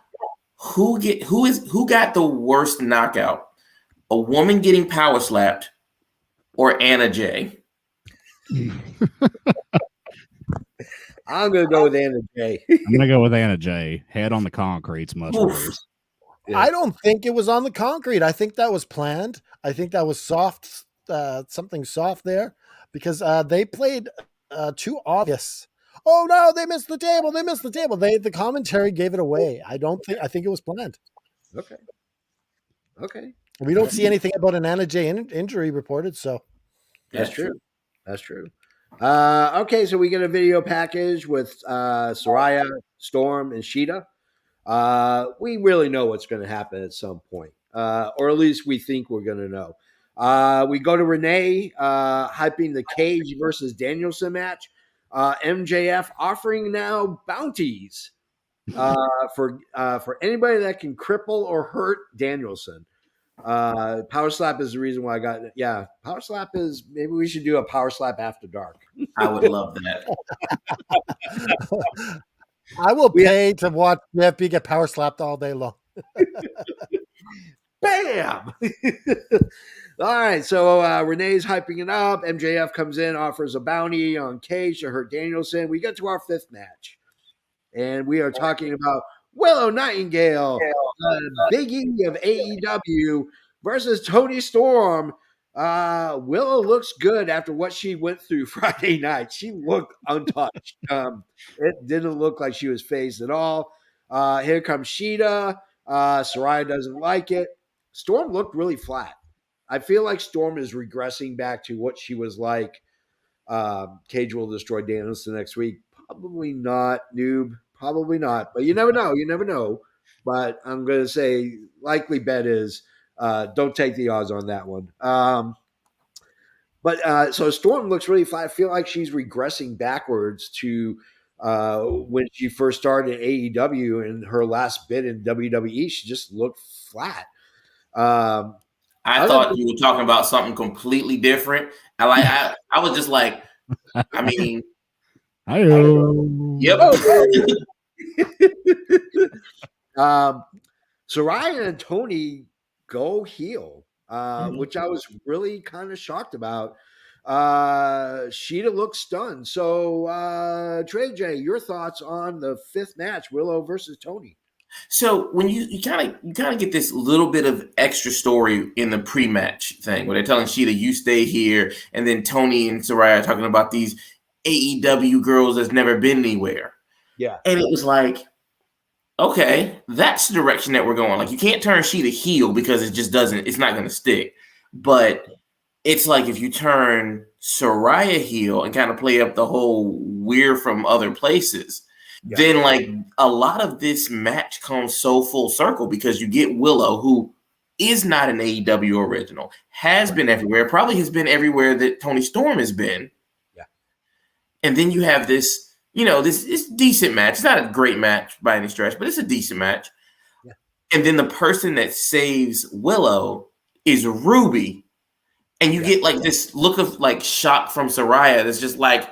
Speaker 5: Who got the worst knockout? A woman getting power slapped or Anna Jay?
Speaker 1: I'm gonna go with Anna Jay.
Speaker 6: I'm gonna go with Anna Jay. Head on the concrete's much worse.
Speaker 1: Yeah.
Speaker 4: I don't think it was on the concrete. I think that was planned. I think that was soft, something soft there because they played too obvious. Oh no, they missed the table. They missed the table. The commentary gave it away. I think it was planned.
Speaker 1: Okay.
Speaker 4: We don't see anything about an Anna Jay injury reported, so
Speaker 1: That's true. That's true. Okay, so we get a video package with Saraya, Storm, and Sheeta. We really know what's going to happen at some point, or at least we think we're going to know. We go to Renee hyping the Cage versus Danielson match. MJF offering now bounties for anybody that can cripple or hurt Danielson. Power Slap is the reason why I got it. Yeah, Power Slap is maybe we should do a Power Slap After Dark.
Speaker 5: I would love that.
Speaker 4: I will pay to watch JFB get power slapped all day long.
Speaker 1: Bam! All right, so Renee's hyping it up. MJF comes in, offers a bounty on Cage to hurt Danielson. We get to our fifth match, and we are talking about Willow Nightingale, Biggie of AEW versus Toni Storm. Willow looks good after what she went through Friday night. She looked untouched. It didn't look like she was phased at all. Here comes Sheeta. Soraya doesn't like it. Storm looked really flat. I feel like Storm is regressing back to what she was like. Cage will destroy Danielson next week. Probably not, noob. Probably not. But you never know. You never know. But I'm going to say likely bet is don't take the odds on that one. But so Storm looks really flat. I feel like she's regressing backwards to when she first started in AEW and her last bit in WWE. She just looked flat.
Speaker 5: I thought you were talking about something completely different. I was just like, I mean, yep.
Speaker 1: Soraya and Tony go heel, which I was really kind of shocked about. Sheeta looks stunned. So, Trey J, your thoughts on the 5th match, Willow versus Tony?
Speaker 5: So when you kind of get this little bit of extra story in the pre-match thing where they're telling Sheeta you stay here, and then Tony and Soraya are talking about these AEW girls that's never been anywhere.
Speaker 1: Yeah,
Speaker 5: and it was like, okay, that's the direction that we're going. Like, you can't turn Sheeta heel because it's not going to stick. But it's like if you turn Soraya heel and kind of play up the whole we're from other places, then like a lot of this match comes so full circle because you get Willow, who is not an AEW original, has been everywhere, probably has been everywhere that Tony Storm has been.
Speaker 1: Yeah.
Speaker 5: And then you have this, this decent match. It's not a great match by any stretch, but it's a decent match. Yeah. And then the person that saves Willow is Ruby. And you get like this look of like shock from Soraya that's just like,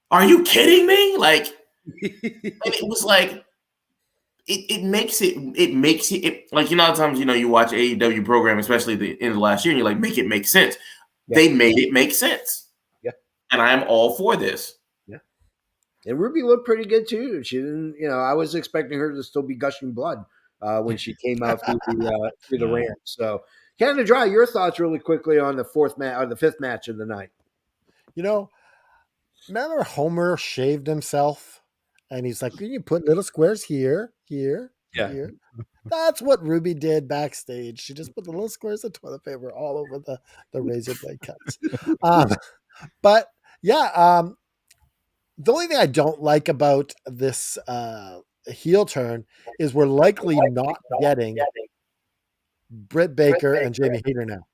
Speaker 5: are you kidding me? Like, and it was like, it makes it like, a lot of times, you watch AEW program, especially the end of last year, and you're like, make it make sense. Yeah. They made it make sense.
Speaker 1: Yeah.
Speaker 5: And I'm all for this.
Speaker 1: Yeah. And Ruby looked pretty good too. She didn't, I was expecting her to still be gushing blood when she came out through the ramp. So, Canada Dry, your thoughts really quickly on the 5th match of the night.
Speaker 4: Remember Homer shaved himself and he's like, can you put little squares here, here? That's what Ruby did backstage. She just put the little squares of toilet paper all over the razor blade cuts. But yeah, the only thing I don't like about this heel turn is we're likely not getting Britt Baker and Jamie Hayter now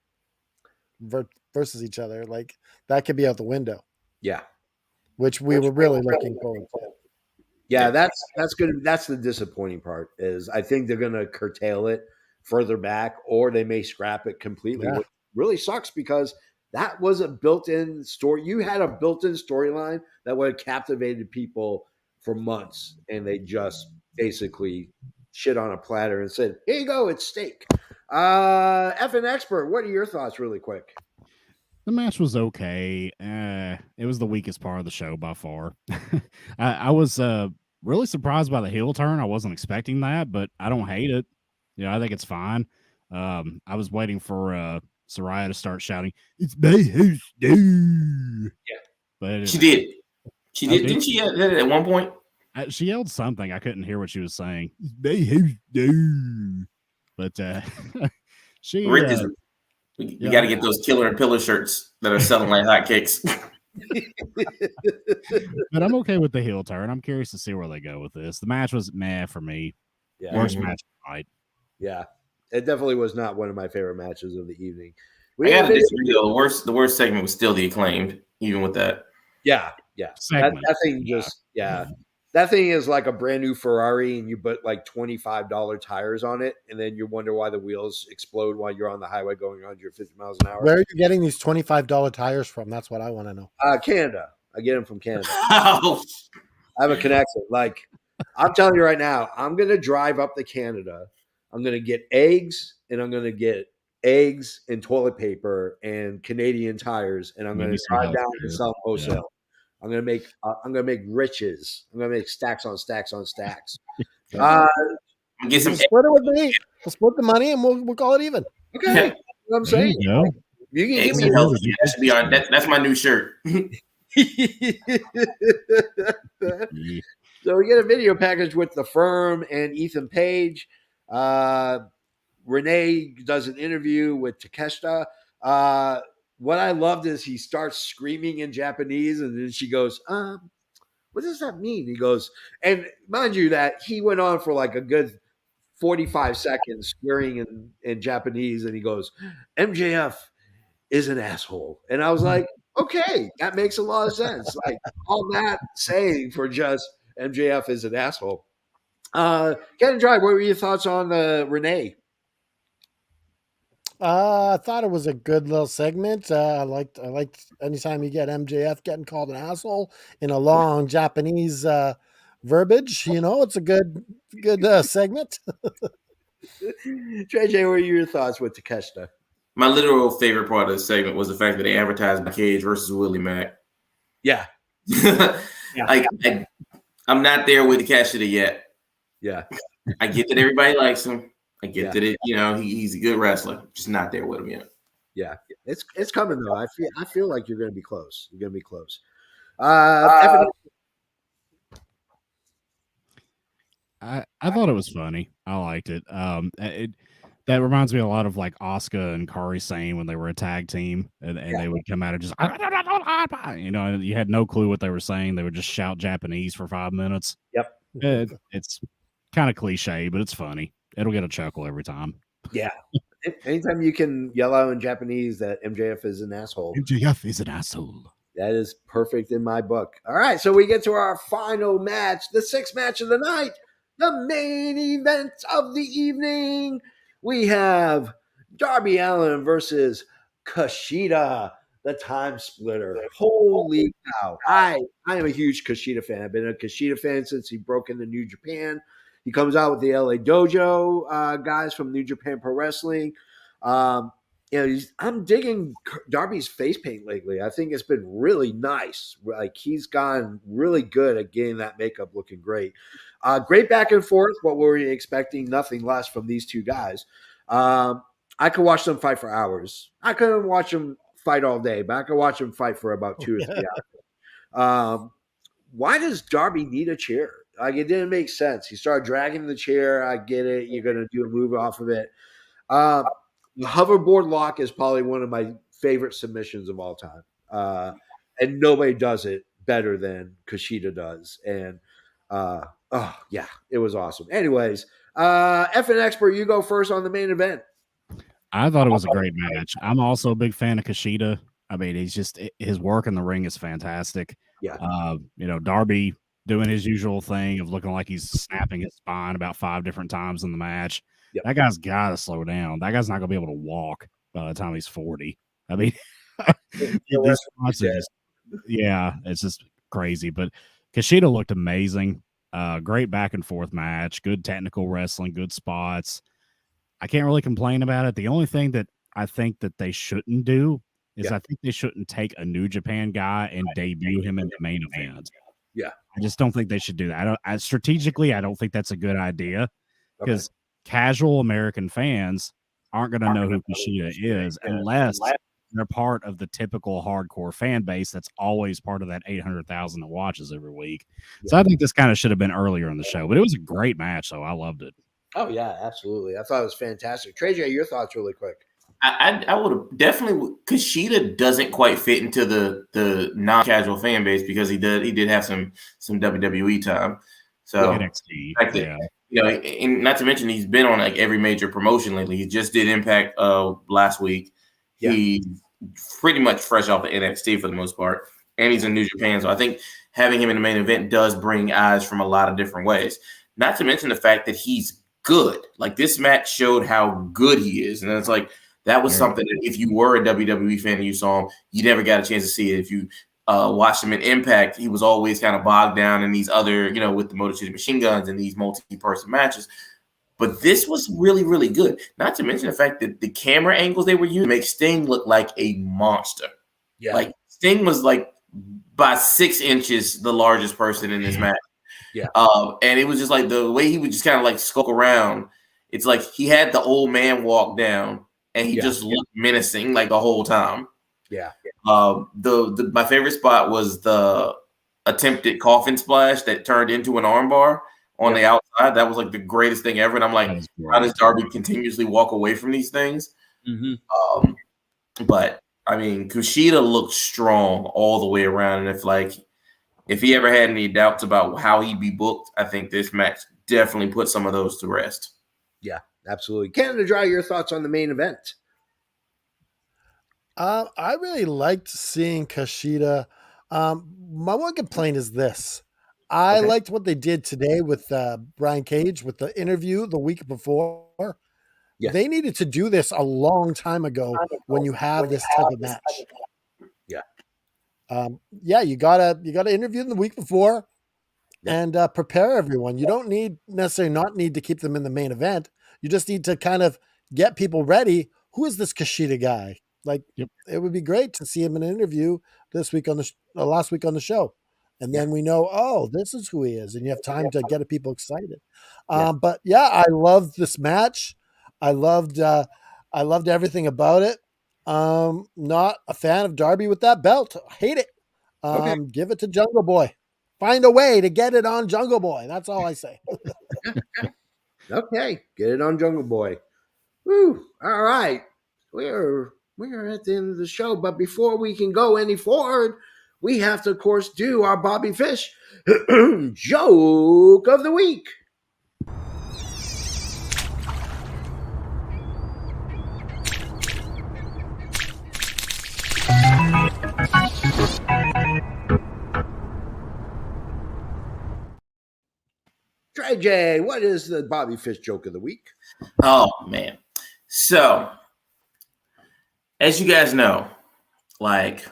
Speaker 4: versus each other. Like, that could be out the window.
Speaker 1: Yeah.
Speaker 4: Which we were really looking forward to.
Speaker 1: Yeah, that's good. That's the disappointing part is I think they're going to curtail it further back, or they may scrap it completely, which really sucks because that was a built-in story. You had a built-in storyline that would have captivated people for months, and they just basically shit on a platter and said, here you go, it's steak. Effing expert, what are your thoughts really quick?
Speaker 6: The match was okay. It was the weakest part of the show by far. I was really surprised by the heel turn. I wasn't expecting that, but I don't hate it. I think it's fine. I was waiting for Soraya to start shouting, "It's my house, dude!"
Speaker 5: Yeah,
Speaker 6: but
Speaker 5: she did. She did. Didn't she at one point?
Speaker 6: She yelled something. I couldn't hear what she was saying. It's my house, dude. But she.
Speaker 5: We got to get those Killer and Pillar shirts that are selling like hotcakes.
Speaker 6: But I'm okay with the heel turn. I'm curious to see where they go with this. The match was meh for me.
Speaker 1: Yeah.
Speaker 6: Worst match of the night.
Speaker 1: Yeah. It definitely was not one of my favorite matches of the evening.
Speaker 5: I got to disagree, though. The worst segment was still the Acclaimed, even with that.
Speaker 1: Yeah. Yeah. That thing just, that thing is like a brand new Ferrari and you put like $25 tires on it. And then you wonder why the wheels explode while you're on the highway going 150 miles an hour.
Speaker 4: Where are you getting these $25 tires from? That's what I want to know.
Speaker 1: Canada. I get them from Canada. I have a connection. Like, I'm telling you right now, I'm going to drive up to Canada. I'm going to get eggs and I'm going to get eggs and toilet paper and Canadian tires. And I'm going to drive down and sell wholesale. Yeah. I'm gonna make riches. I'm gonna make stacks on stacks on stacks.
Speaker 5: Get some
Speaker 4: split it with me. We'll split the money and we'll call it even.
Speaker 1: Okay, that's what I'm saying. You can give me
Speaker 5: that should be on. That's my new shirt.
Speaker 1: So we get a video package with the Firm and Ethan Page. Renee does an interview with Takeshita. What I loved is he starts screaming in Japanese, and then she goes, what does that mean? He goes, and mind you, that he went on for like a good 45 seconds swearing in Japanese, and he goes, MJF is an asshole. And I was like, okay, that makes a lot of sense. Like all that saying for just MJF is an asshole. Ken and Dry, what were your thoughts on Renee?
Speaker 4: I thought it was a good little segment. I liked anytime you get MJF getting called an asshole in a long Japanese verbiage. It's a good segment.
Speaker 1: JJ, what were your thoughts with Takeshita?
Speaker 5: My literal favorite part of the segment was the fact that they advertised Cage versus Willie Mack.
Speaker 1: Yeah.
Speaker 5: I'm not there with Takeshita yet.
Speaker 1: Yeah.
Speaker 5: I get that everybody likes him. I get that he's a good wrestler. Just not there with him yet.
Speaker 1: Yeah, it's coming though. I feel like you're going to be close. You're going to be close.
Speaker 6: I thought it was funny. I liked it. That reminds me a lot of like Asuka and Kairi Sane when they were a tag team, and they would come out and just and you had no clue what they were saying. They would just shout Japanese for 5 minutes.
Speaker 1: Yep,
Speaker 6: it's kind of cliche, but it's funny. It'll get a chuckle every time.
Speaker 1: Yeah. Anytime you can yell out in Japanese that MJF is an asshole.
Speaker 6: MJF is an asshole.
Speaker 1: That is perfect in my book. All right, so we get to our final match, the sixth match of the night, the main event of the evening. We have Darby Allin versus Kushida, the time splitter. Holy cow. I am a huge Kushida fan. I've been a Kushida fan since he broke into New Japan. He comes out with the LA Dojo guys from New Japan Pro Wrestling. I'm digging Darby's face paint lately. I think it's been really nice. Like he's gotten really good at getting that makeup looking great. Great back and forth. What were we expecting? Nothing less from these two guys. I could watch them fight for hours. I couldn't watch them fight all day, but I could watch them fight for about 2 or 3 hours. Why does Darby need a chair? Like it didn't make sense. He started dragging the chair. I get it. You're going to do a move off of it. The hoverboard lock is probably one of my favorite submissions of all time. And nobody does it better than Kushida does. And it was awesome. Anyways, FN Expert, you go first on the main event.
Speaker 6: I thought it was a great match. I'm also a big fan of Kushida. I mean, his work in the ring is fantastic.
Speaker 1: Yeah.
Speaker 6: Darby doing his usual thing of looking like he's snapping his spine about 5 different times in the match. Yep. That guy's got to slow down. That guy's not going to be able to walk by the time he's 40. I mean, it's just crazy. But Kushida looked amazing. Great back and forth match. Good technical wrestling. Good spots. I can't really complain about it. The only thing that I think that they shouldn't do is I think they shouldn't take a New Japan guy and debut him in the main event.
Speaker 1: Yeah.
Speaker 6: I just don't think they should do that. Strategically, I don't think that's a good idea because casual American fans aren't going to know who Kushida is unless they're part of the typical hardcore fan base that's always part of that 800,000 that watches every week. So I think this kind of should have been earlier in the show, but it was a great match, so I loved it.
Speaker 1: Oh, yeah, absolutely. I thought it was fantastic. Trey J, your thoughts really quick.
Speaker 5: I would have definitely – Kushida doesn't quite fit into the non-casual fan base because he did have some WWE time. So
Speaker 6: NXT,
Speaker 5: and not to mention he's been on like every major promotion lately. He just did Impact last week. Yeah. He's pretty much fresh off of NXT for the most part, and he's in New Japan. So I think having him in the main event does bring eyes from a lot of different ways. Not to mention the fact that he's good. Like this match showed how good he is, and it's like that was something that if you were a WWE fan and you saw him, you never got a chance to see it. If you watched him in Impact, he was always kind of bogged down in these other, with the Motor City Machine Guns and these multi-person matches. But this was really, really good. Not to mention the fact that the camera angles they were using make Sting look like a monster. Yeah. Like Sting was like by 6 inches the largest person in this match. Yeah. And it was just like the way he would just kind of like skulk around. It's like he had the old man walk down and he just looked menacing like the whole time.
Speaker 1: Yeah.
Speaker 5: My favorite spot was the attempted coffin splash that turned into an armbar on the outside. That was like the greatest thing ever. And I'm like,
Speaker 6: That was
Speaker 5: how
Speaker 6: great.
Speaker 5: does Darby continuously walk away from these things?
Speaker 1: Mm-hmm.
Speaker 5: But I mean, Kushida looked strong all the way around. And if he ever had any doubts about how he'd be booked, I think this match definitely put some of those to rest.
Speaker 1: Yeah, absolutely. Canada Dry, your thoughts on the main event?
Speaker 4: I really liked seeing Kushida. My one complaint is this. I
Speaker 1: Okay.
Speaker 4: liked what they did today with Brian Cage with the interview the week before.
Speaker 1: Yeah.
Speaker 4: They needed to do this a long time ago when you have this type of match.
Speaker 1: Yeah.
Speaker 4: Yeah, you gotta interview them the week before
Speaker 1: Yeah.
Speaker 4: and prepare everyone. You don't necessarily need to keep them in the main event. You just need to kind of get people ready. Who is this Kushida guy? Like,
Speaker 6: Yep.
Speaker 4: it would be great to see him in an interview this week on the last week on the show, and then we know, oh, this is who he is, and you have time to get people excited.
Speaker 1: Yeah.
Speaker 4: But yeah, I loved this match. I loved everything about it. Not a fan of Darby with that belt. Hate it.
Speaker 1: Okay.
Speaker 4: Give it to Jungle Boy. Find a way to get it on Jungle Boy. That's all I say.
Speaker 1: Okay, get it on Jungle Boy. Woo! All right, we're at the end of the show, but before we can go any forward, we have to, of course, do our Bobby Fish joke of the week. Trey J, what is the Bobby Fish joke of the week?
Speaker 5: Oh man. So as you guys know, like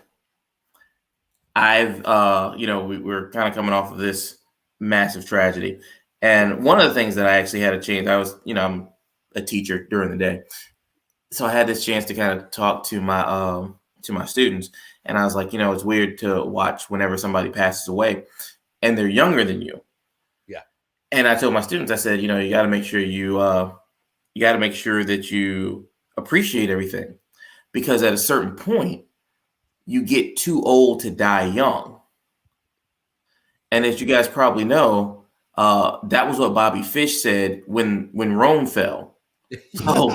Speaker 5: I've we're kind of coming off of this massive tragedy. And one of the things that I actually had a chance, I'm a teacher during the day. So I had this chance to kind of talk to my students. And I was like, it's weird to watch whenever somebody passes away and they're younger than you.
Speaker 1: Yeah.
Speaker 5: And I told my students, I said, you got to make sure that you appreciate everything, because at a certain point you get too old to die young. And as you guys probably know, that was what Bobby Fish said when Rome fell. So,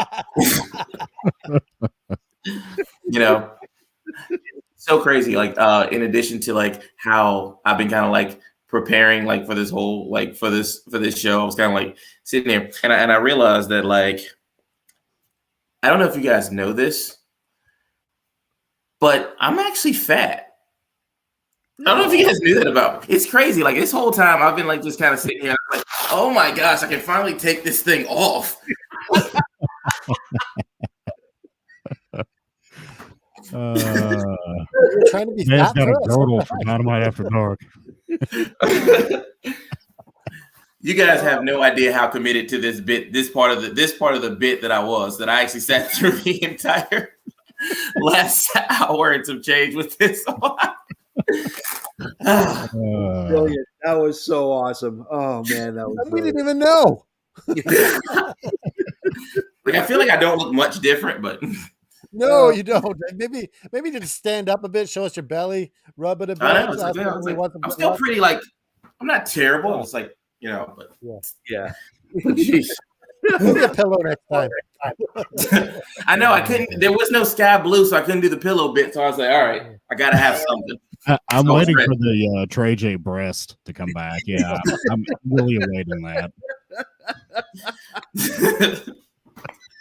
Speaker 5: so crazy. Like, in addition to like how I've been kind of like preparing like for this whole like for this show, I was kind of like sitting there and I realized that, like, I don't know if you guys know this, but I'm actually fat. I don't know if you guys knew that about me. It's crazy. Like, this whole time I've been like just kind of sitting here like, oh my gosh, I can finally take this thing off.
Speaker 4: You're trying to be
Speaker 6: Man's
Speaker 4: fat
Speaker 6: got a
Speaker 4: first.
Speaker 6: girdle for Dynamite After Dark.
Speaker 5: You guys have no idea how committed to this bit, this part of the bit that I actually sat through the entire last hour and some change with this on.
Speaker 1: Brilliant. That was so awesome. Oh man, that was
Speaker 4: We didn't even know.
Speaker 5: Like, I feel like I don't look much different, but
Speaker 4: No, you don't. Maybe just stand up a bit, show us your belly, rub it a bit.
Speaker 5: I know, I'm still pretty, like, I'm not terrible. It's like, but
Speaker 1: yeah.
Speaker 5: geez.
Speaker 4: We'll get a pillow next time.
Speaker 5: I know I couldn't. There was no sky blue, so I couldn't do the pillow bit. So I was like, all right, I gotta have something.
Speaker 6: I'm
Speaker 5: So
Speaker 6: waiting
Speaker 5: ready.
Speaker 6: for the Trey J breast to come back. Yeah, I'm really awaiting that.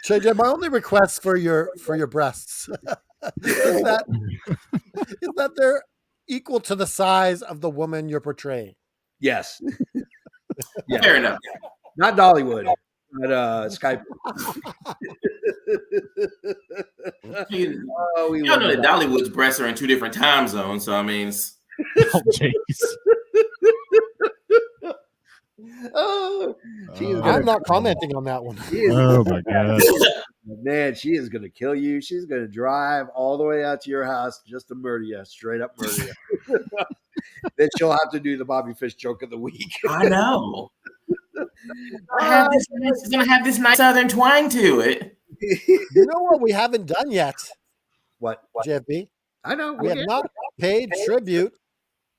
Speaker 4: JJ, my only request for your breasts is that they're equal to the size of the woman you're portraying.
Speaker 1: Yes. Yeah.
Speaker 5: Fair enough.
Speaker 1: Not Dollywood, but Skype.
Speaker 5: You
Speaker 1: We
Speaker 5: know
Speaker 1: love
Speaker 5: that
Speaker 1: that.
Speaker 5: Dollywood's breasts are in 2 different time zones, so I mean,
Speaker 6: Oh, jeez.
Speaker 1: Oh, she is
Speaker 6: Oh.
Speaker 1: gonna,
Speaker 4: I'm not commenting on that one.
Speaker 1: she is,
Speaker 6: Oh my god.
Speaker 1: man, she is going to kill you. She's going to drive all the way out to your house just to murder you, straight up murder you. Then she'll have to do the Bobby Fish joke of the week.
Speaker 5: I know. It's gonna have this nice southern twang to it.
Speaker 4: You know what we haven't done yet,
Speaker 1: What?
Speaker 4: JFB?
Speaker 1: I know.
Speaker 4: We have not paid tribute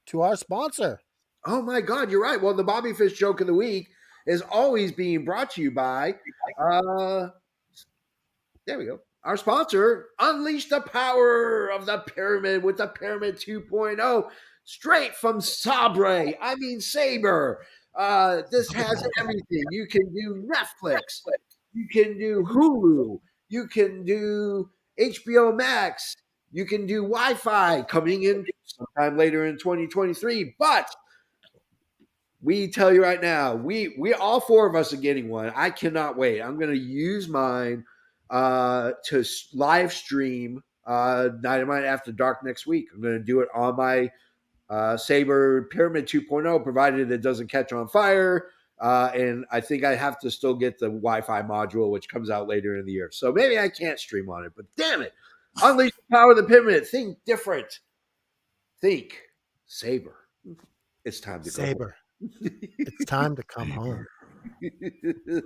Speaker 4: to our sponsor.
Speaker 1: Oh my God, you're right. Well, the Bobby Fish joke of the week is always being brought to you by, there we go, our sponsor, Unleash the Power of the Pyramid with the Pyramid 2.0, straight from Sabre. I mean, Saber. This has everything. You can do Netflix. You can do Hulu. You can do HBO Max. You can do Wi-Fi coming in sometime later in 2023. But we tell you right now, we all four of us are getting one. I cannot wait. I'm going to use mine to live stream Dynamite After Dark next week. I'm going to do it on my Saber Pyramid 2.0, provided it doesn't catch on fire. And I think I have to still get the Wi-Fi module, which comes out later in the year. So maybe I can't stream on it, but damn it. Unleash the power of the pyramid. Think different. Think Saber. It's time to
Speaker 4: Saber. It's time to come home.
Speaker 1: go.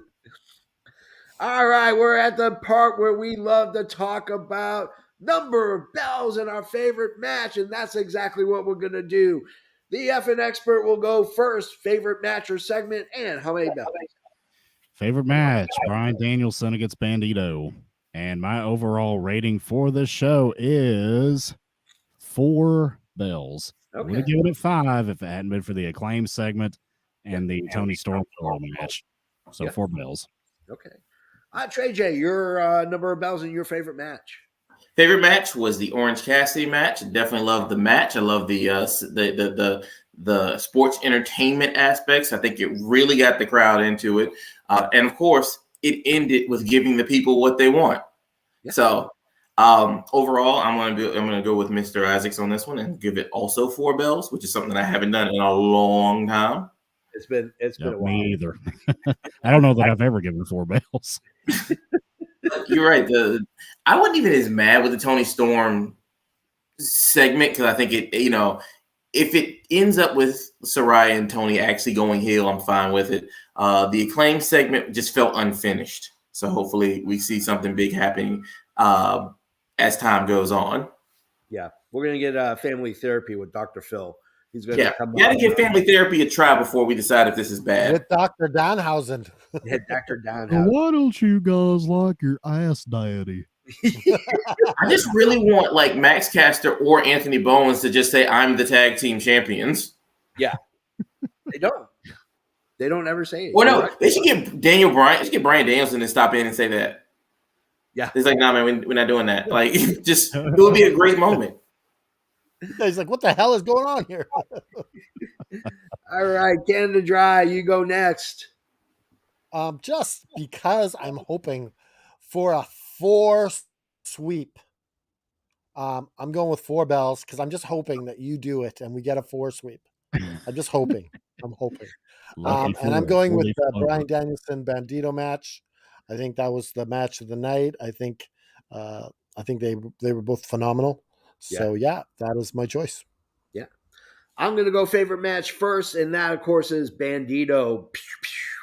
Speaker 1: All right, we're at the part where we love to talk about number of bells in our favorite match, and that's exactly what we're going to do. The effing expert will go first. Favorite match or segment, and how many bells?
Speaker 6: Favorite match, Bryan Danielson against Bandito. And my overall rating for this show is 4 bells. I would have
Speaker 1: Okay.
Speaker 6: given it 5 if it hadn't been for the Acclaim segment and the Tony Storm match. So
Speaker 1: Yeah.
Speaker 6: 4 bells.
Speaker 1: Okay. Trey J, your number of bells in your favorite match.
Speaker 5: Favorite match was the Orange Cassidy match. Definitely love the match. I love the sports entertainment aspects. I think it really got the crowd into it, and of course, it ended with giving the people what they want.
Speaker 1: Yeah.
Speaker 5: So overall, I'm gonna go with Mr. Isaacs on this one and give it also 4 bells, which is something that I haven't done in a long time.
Speaker 1: It's been a while.
Speaker 6: Me either. I don't know that I've ever given 4 bells.
Speaker 5: You're right. I wasn't even as mad with the Tony Storm segment because I think it, if it ends up with Saraya and Tony actually going heel, I'm fine with it. The Acclaim segment just felt unfinished. So hopefully we see something big happening as time goes on.
Speaker 1: Yeah, we're gonna get family therapy with Dr. Phil. He's gonna come.
Speaker 5: You got to give family therapy a try before we decide if this is bad.
Speaker 4: With Dr. Danhausen.
Speaker 1: Yeah, Dr. Down.
Speaker 6: Why don't you guys like your ass daddy?
Speaker 5: I just really want like Max Caster or Anthony Bowens to just say, "I'm the tag team champions."
Speaker 1: Yeah, they don't. They don't ever say it.
Speaker 5: Well, no, they should get Bryan Danielson to stop in and say that.
Speaker 1: Yeah,
Speaker 5: it's like, nah, man, we're not doing that. Like, just it would be a great moment.
Speaker 4: He's like, what the hell is going on here?
Speaker 1: All right, Canada Dry, you go next.
Speaker 4: Just because I'm hoping for a 4 sweep. I'm going with 4 bells because I'm just hoping that you do it and we get a 4 sweep. I'm just hoping. I'm hoping. And I'm going with the Bryan Danielson Bandito match. I think that was the match of the night. I think they were both phenomenal. So yeah, that is my choice.
Speaker 1: Yeah. I'm going to go favorite match first, and that, of course, is Bandito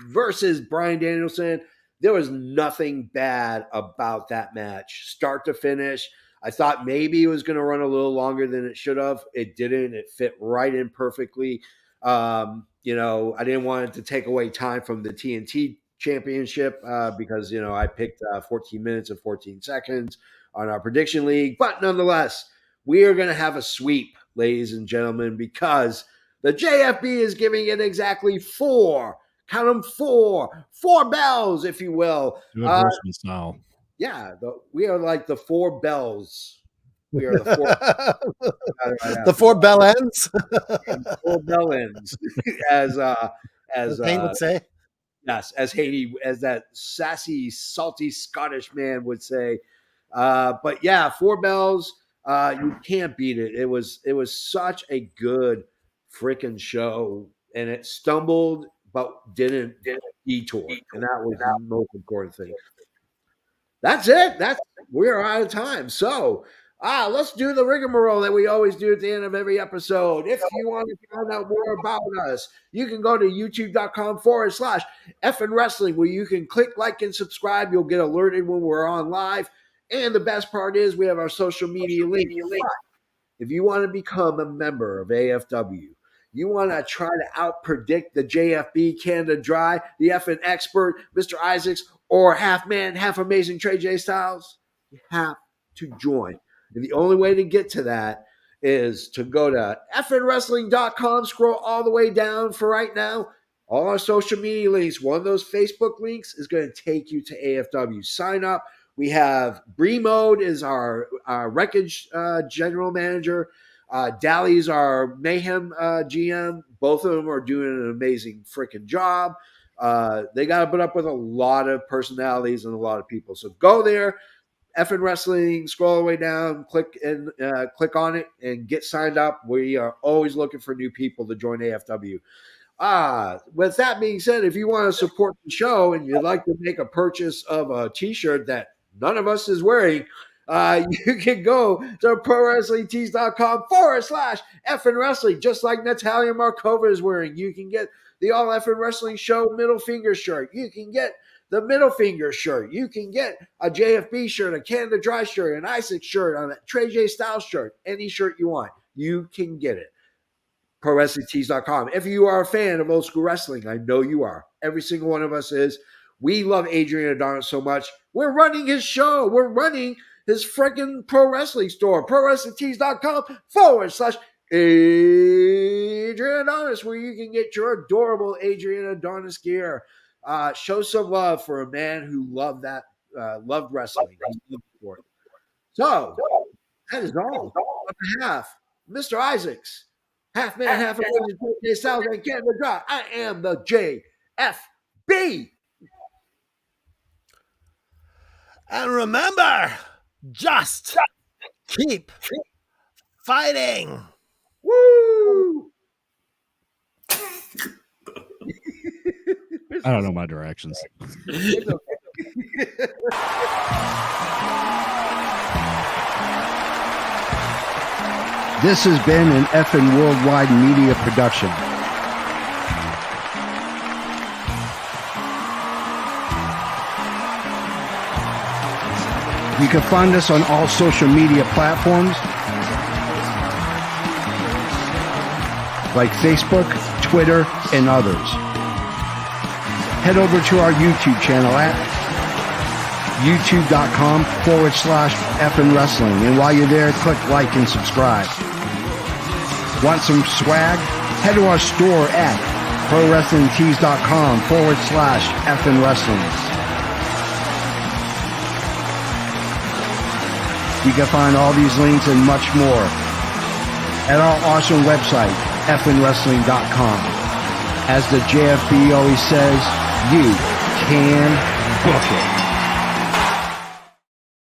Speaker 1: versus Bryan Danielson. There was nothing bad about that match, start to finish. I thought maybe it was going to run a little longer than it should have. It didn't. It fit right in perfectly. I didn't want it to take away time from the TNT championship because, I picked 14 minutes and 14 seconds on our prediction league. But nonetheless, we are going to have a sweep, ladies and gentlemen, because the JFB is giving it exactly 4. Count them 4 bells, if you will.
Speaker 6: Style.
Speaker 1: Yeah, we are like the 4 bells. We are the 4
Speaker 4: the 4 bell ends.
Speaker 1: 4 bell ends, as
Speaker 4: Hayne would say.
Speaker 1: Yes, as Haiti, as that sassy, salty Scottish man would say. But yeah, 4 bells. You can't beat it. It was such a good freaking show, and it stumbled but didn't detour, and that was the most important thing. That's it. We're out of time. So let's do the rigmarole that we always do at the end of every episode. If you want to find out more about us, you can go to youtube.com/effing wrestling, where you can click like and subscribe. You'll get alerted when we're on live. And the best part is we have our social media link. If you want to become a member of AFW, You want to try to out-predict the JFB Canada Dry, the effing expert, Mr. Isaacs, or half man, half amazing Trey J Styles? You have to join. And the only way to get to that is to go to fnwrestling.com, scroll all the way down for right now. All our social media links, one of those Facebook links is going to take you to AFW. Sign up. We have Bree Mode is our wreckage general manager. Dally's our Mayhem GM. Both of them are doing an amazing freaking job. They got to put up with a lot of personalities and a lot of people. So go there, FN Wrestling, scroll all the way down, click on it, and get signed up. We are always looking for new people to join AFW. With that being said, if you want to support the show and you'd like to make a purchase of a t-shirt that none of us is wearing, you can go to prowrestlingtees.com/effing wrestling, just like Natalia Markova is wearing. You can get the All Effing Wrestling Show middle finger shirt. You can get the middle finger shirt. You can get a JFB shirt, a Canada Dry shirt, an Isaac shirt, a Trey J Styles shirt, any shirt you want. You can get it. ProWrestlingTees.com. If you are a fan of old school wrestling, I know you are. Every single one of us is. We love Adrian Adonis so much. We're running his show. We're running his freaking pro wrestling store. ProWrestlingTees.com/Adrian Adonis, where you can get your adorable Adrian Adonis gear. Show some love for a man who loved wrestling. He loved the sport. So that is all. On behalf of Mr. Isaacs, half man, half amazing J Styles and Canada Dry, I am the JFB.
Speaker 4: And remember, just keep fighting.
Speaker 1: Woo!
Speaker 6: I don't know my directions.
Speaker 1: This has been an effing worldwide media production. You can find us on all social media platforms like Facebook, Twitter, and others. Head over to our YouTube channel at youtube.com/effing wrestling. And while you're there, click like and subscribe. Want some swag? Head to our store at prowrestlingtees.com/effing wrestling. You can find all these links and much more at our awesome website, effingwrestling.com. As the JFB always says, you can book it.